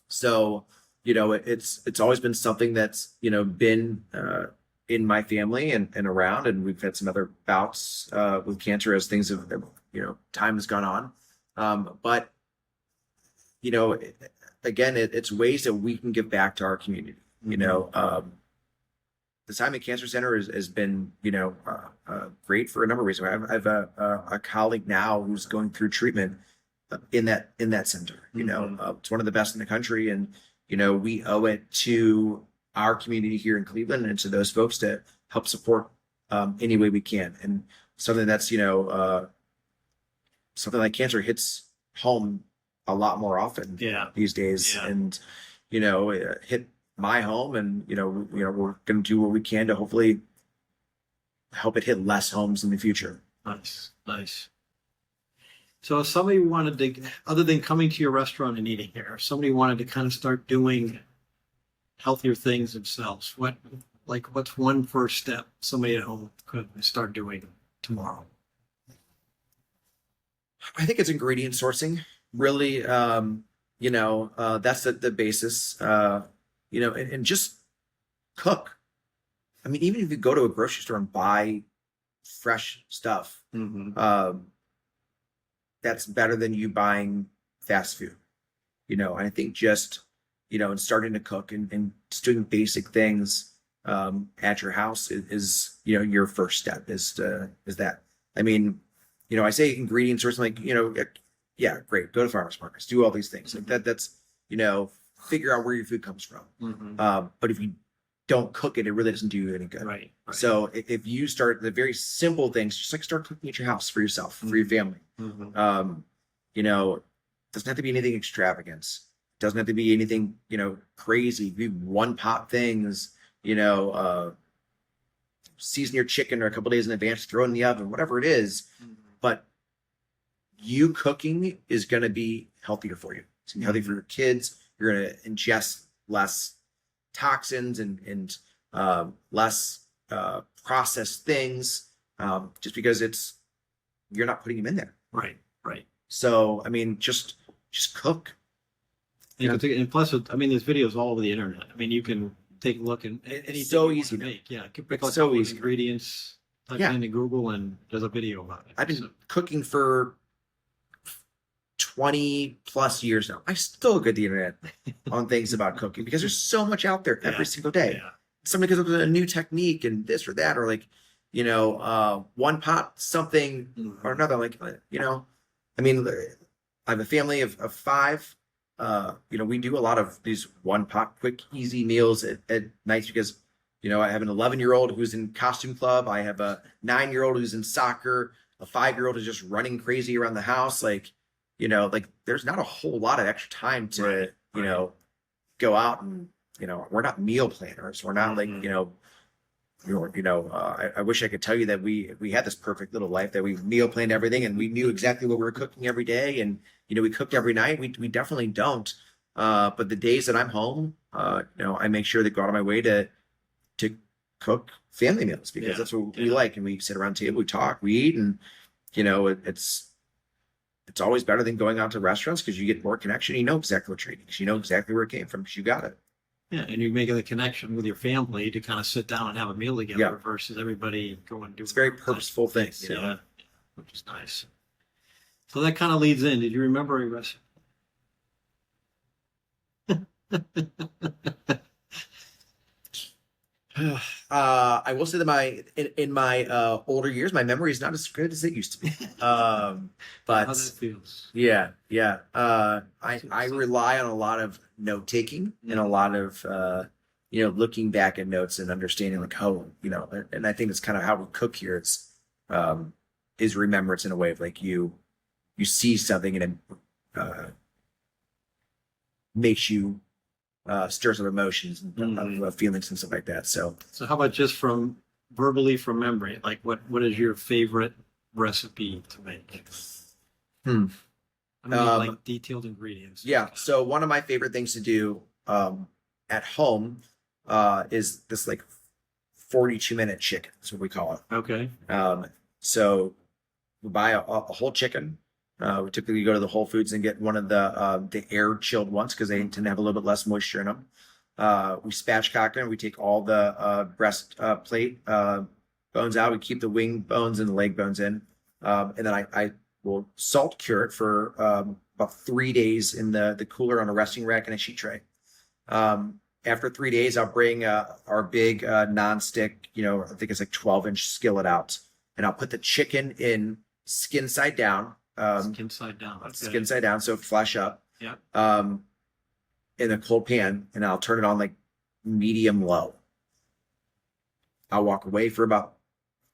So, you know, it's always been something that's, you know, been in my family and around, and we've had some other bouts with cancer as things have, you know, time has gone on. But, you know, again, it's ways that we can give back to our community. You know, the Simon Cancer Center has been, you know, great for a number of reasons. I have a colleague now who's going through treatment in that center. It's one of the best in the country, and we owe it to our community here in Cleveland and to those folks to help support any way we can. And something that's something like cancer hits home a lot more often these days, and it hit my home, and we're going to do what we can to hopefully help it hit less homes in the future. Nice. So if somebody wanted to, other than coming to your restaurant and eating here, if somebody wanted to kind of start doing healthier things themselves, what's one first step somebody at home could start doing tomorrow? I think it's ingredient sourcing. Really, that's the basis. And just cook. I mean, even if you go to a grocery store and buy fresh stuff, that's better than you buying fast food. And I think just, and starting to cook and just doing basic things at your house is your first step is that. I mean, I say ingredients or something like, yeah, great. Go to farmers markets, do all these things. Like that's, figure out where your food comes from. But if you don't cook it, it really doesn't do you any good. Right. So if you start the very simple things, just like start cooking at your house for yourself, for your family. Doesn't have to be anything extravagant. Doesn't have to be anything, crazy. Be one pot things, season your chicken or a couple days in advance, throw it in the oven, whatever it is. But you cooking is going to be healthier for you. It's going to be healthy for your kids. You're going to ingest less toxins and less processed things, just because you're not putting them in there. Right. So, I mean, just cook. And plus, there's videos all over the internet. I mean, you can take a look and anything so you easy want to to make. Yeah, pick It's up so all these easy. ingredients, type it into Google, and there's a video about it. I've been cooking for 20 plus years now. I still go to the internet on things about cooking because there's so much out there every single day. Yeah. Somebody Somebody comes up with a new technique and this or that, or like, one pot something or another. Like, I have a family of 5. We do a lot of these one pot, quick, easy meals at nights because, I have an 11-year-old who's in costume club. I have a 9-year-old who's in soccer. A 5-year-old is just running crazy around the house. Like there's not a whole lot of extra time to, go out and, we're not meal planners. We're not like, I wish I could tell you that we had this perfect little life, that we meal planned everything and we knew exactly what we were cooking every day. And, we cooked every night. We definitely don't. But the days that I'm home, I make sure to go out of my way to cook family meals because that's what we like. And we sit around the table, we talk, we eat, and, it's always better than going out to restaurants because you get more connection. You know exactly what you're eating because you know exactly where it came from because you got it. Yeah, and you're making the connection with your family to kind of sit down and have a meal together versus everybody going and doing. It's a very purposeful thing, which is nice. So that kind of leads in. Did you remember a recipe? I will say that in my older years, my memory is not as good as it used to be. But how that feels. Yeah. I rely on a lot of note taking and a lot of looking back at notes and understanding like and I think that's kind of how we cook here. It's is remembrance in a way of like you see something and it makes you stirs up emotions and feelings and stuff like that. So how about just from memory? Like what is your favorite recipe to make? Like detailed ingredients. Yeah. So one of my favorite things to do at home is this like 42-minute chicken. That's what we call it. Okay. So we buy a whole chicken. We typically go to the Whole Foods and get one of the air chilled ones because they tend to have a little bit less moisture in them. We spatchcock them. We take all the breast plate bones out. We keep the wing bones and the leg bones in. And then I will salt cure it for about 3 days in the cooler on a resting rack and a sheet tray. After 3 days, I'll bring our big non-stick, I think it's like 12-inch skillet out. and I'll put the chicken in skin side down. Skin side down. Okay. Skin side down, so flesh up. Yeah. In a cold pan, and I'll turn it on like medium low. I'll walk away for about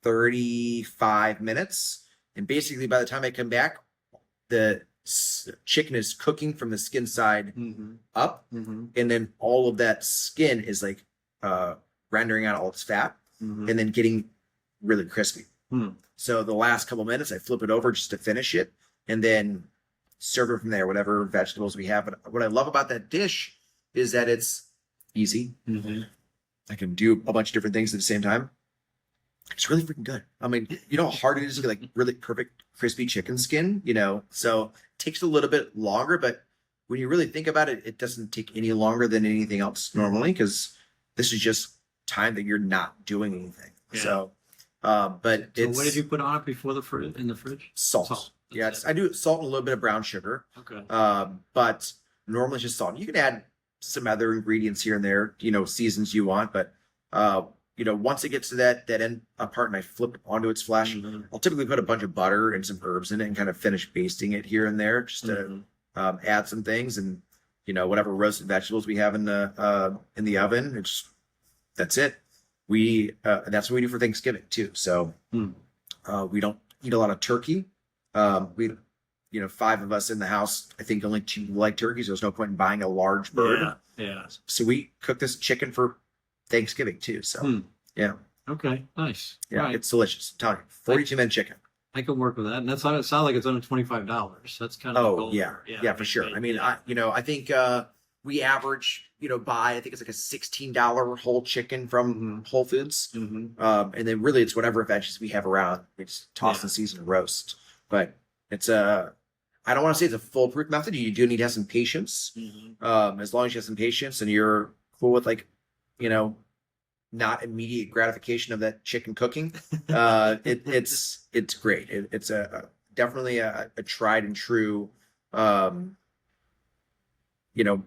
35 minutes, and basically by the time I come back, the chicken is cooking from the skin side up, and then all of that skin is like rendering out all its fat, and then getting really crispy. So the last couple minutes, I flip it over just to finish it, and then serve it from there, whatever vegetables we have. But what I love about that dish is that it's easy. I can do a bunch of different things at the same time. It's really freaking good. I mean, you know how hard it is to get like really perfect crispy chicken skin, you know? So it takes a little bit longer, but when you really think about it, it doesn't take any longer than anything else normally, because this is just time that you're not doing anything. Yeah. So, but So it's what did you put on it before the in the fridge? salt. Yeah, I do salt and a little bit of brown sugar. Okay. But normally it's just salt. You can add some other ingredients here and there, you know, seasons you want, but you know, once it gets to that end part and I flip it onto its flesh, I'll typically put a bunch of butter and some herbs in it and kind of finish basting it here and there just to add some things, and you know, whatever roasted vegetables we have in the oven. That's it. That's what we do for Thanksgiving too. So we don't eat a lot of turkey. We, you know, 5 of us in the house, I think only 2 like turkeys. So there's no point in buying a large bird. Yeah. So we cook this chicken for Thanksgiving too. So yeah. Okay. Nice. Yeah. Right. It's delicious. I'm telling you, 42-minute chicken. I can work with that, and that's it sounds like it's under $25. That's kind of the goal Yeah, for sure. I mean, I think we average, you know, buy, I think it's like a $16 whole chicken from Whole Foods. And then really it's whatever veggies we have around. We just toss and season and roast. But it's I don't want to say it's a foolproof method. You do need to have some patience. As long as you have some patience and you're cool with, like, you know, not immediate gratification of that chicken cooking, it's great. It's definitely a tried and true, you know,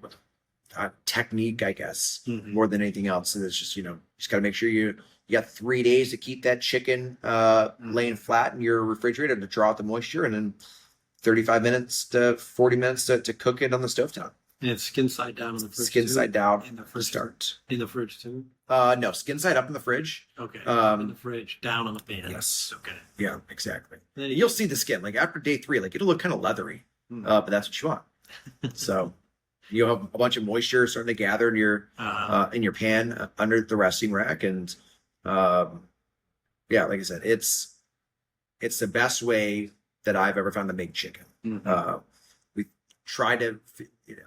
technique, I guess, more than anything else. And it's just, you know, just got to make sure you got 3 days to keep that chicken laying flat in your refrigerator to draw out the moisture, and then 35 minutes to 40 minutes to cook it on the stovetop. And it's skin side down in the fridge. Skin side down in the to fridge. start. In the fridge too. No, skin side up in the fridge. Okay. Um, in the fridge, down on the pan. Yes. Okay. Yeah, exactly. Then You'll see the skin like after day 3, like it'll look kind of leathery, but that's what you want. So you'll have a bunch of moisture starting to gather in your pan under the resting rack, and yeah, like I said, it's the best way that I've ever found to make chicken. We tried to.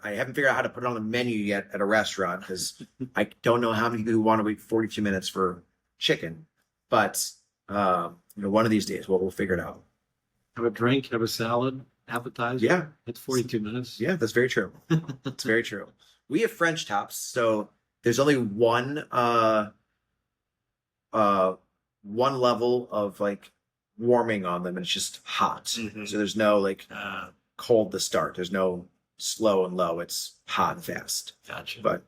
I haven't figured out how to put it on the menu yet at a restaurant, because I don't know how many people want to wait 42 minutes for chicken. But you know, one of these days we'll figure it out. have a drink, have a salad, appetizer. Yeah, It's 42 minutes. yeah, that's very true. That's very true. We have French tops, so there's only one level of like warming on them, and it's just hot. So there's no like cold to start. There's no slow and low. It's hot and fast. Gotcha. But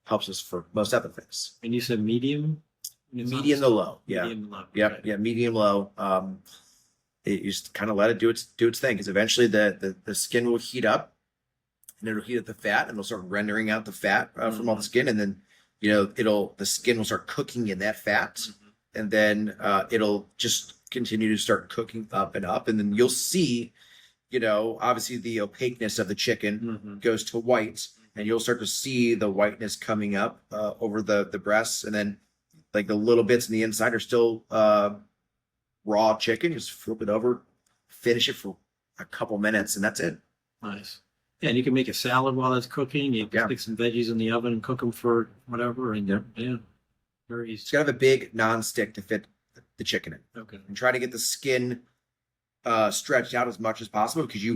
helps us for most other things. And you said medium? Medium to low. Yeah. Medium to low. Yep. Okay. Yeah. Medium low. You just kind of let it do its thing, because eventually the skin will heat up, and it'll heat up the fat, and it'll start rendering out the fat from all the skin, and then, you know, the skin will start cooking in that fat, and then it'll just continue to start cooking up, and then you'll see, you know, obviously the opaqueness of the chicken goes to white, and you'll start to see the whiteness coming up over the breasts, and then like the little bits in the inside are still raw chicken. Just flip it over, finish it for a couple minutes, and that's it. Nice. Yeah, and you can make a salad while it's cooking. You can stick some veggies in the oven and cook them for whatever. And yeah, very easy. It's got to have a big non-stick to fit the chicken in. Okay. And try to get the skin stretched out as much as possible, because you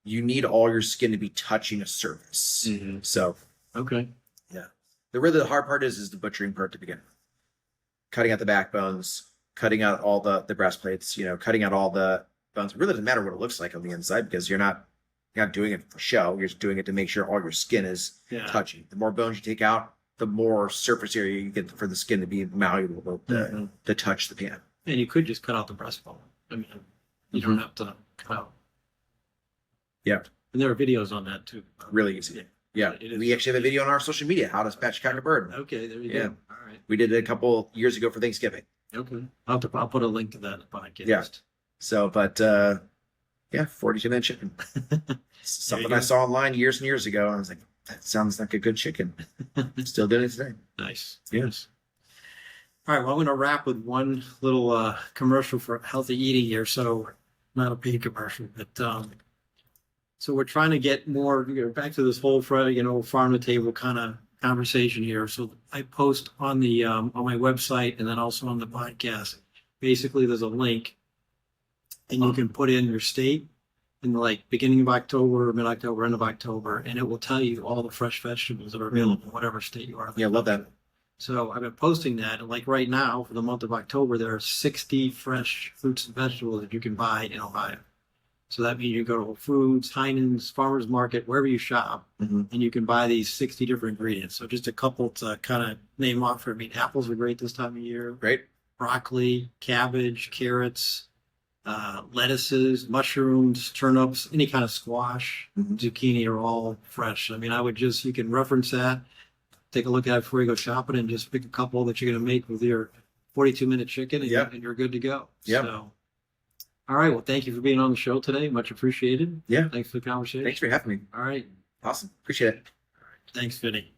need all your skin to be touching a surface. So Okay. yeah, the hard part is the butchering part to begin with. Cutting out the backbones, cutting out all the breastplates, you know, cutting out all the bones. It really doesn't matter what it looks like on the inside, because you're not doing it for show. You're just doing it to make sure all your skin is touching. The more bones you take out, the more surface area you get for the skin to be malleable to touch the pan. And you could just cut out the breastbone. I mean, you don't have to cut out. Yeah. And there are videos on that too. Really easy. Yeah. It is. We actually have a video on our social media, how to spatchcock a bird. Okay, there you Yeah. go. All right. We did it a couple years ago for Thanksgiving. Okay. I'll put a link to that in the podcast. Yeah. So, but yeah, 42-minute chicken. Something I saw online years and years ago. I was like, that sounds like a good chicken. Still doing it today. Nice. Yes. All right. Well, I'm going to wrap with one little commercial for healthy eating here. So, not a paid commercial, but so we're trying to get more back to this whole farm to table kind of conversation here. So I post on the on my website and then also on the podcast. Basically, there's a link, and you can put in your state in like beginning of October, mid October, end of October, and it will tell you all the fresh vegetables that are available in whatever state you are. Yeah, love that. So I've been posting that, and like right now for the month of October, there are 60 fresh fruits and vegetables that you can buy in Ohio. So that means you go to Whole Foods, Heinen's, Farmers Market, wherever you shop, and you can buy these 60 different ingredients. So just a couple to kind of name off for me. Apples are great this time of year. Great. Broccoli, cabbage, carrots, lettuces, mushrooms, turnips, any kind of squash, zucchini are all fresh. I mean, you can reference that, take a look at it before you go shopping, and just pick a couple that you're going to make with your 42-minute chicken, and you're good to go. Yeah. So, all right. Well, thank you for being on the show today. Much appreciated. Yeah. Thanks for the conversation. Thanks for having me. All right. Awesome. Appreciate it. Thanks, Vinnie.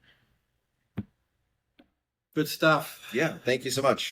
Good stuff. Yeah. Thank you so much.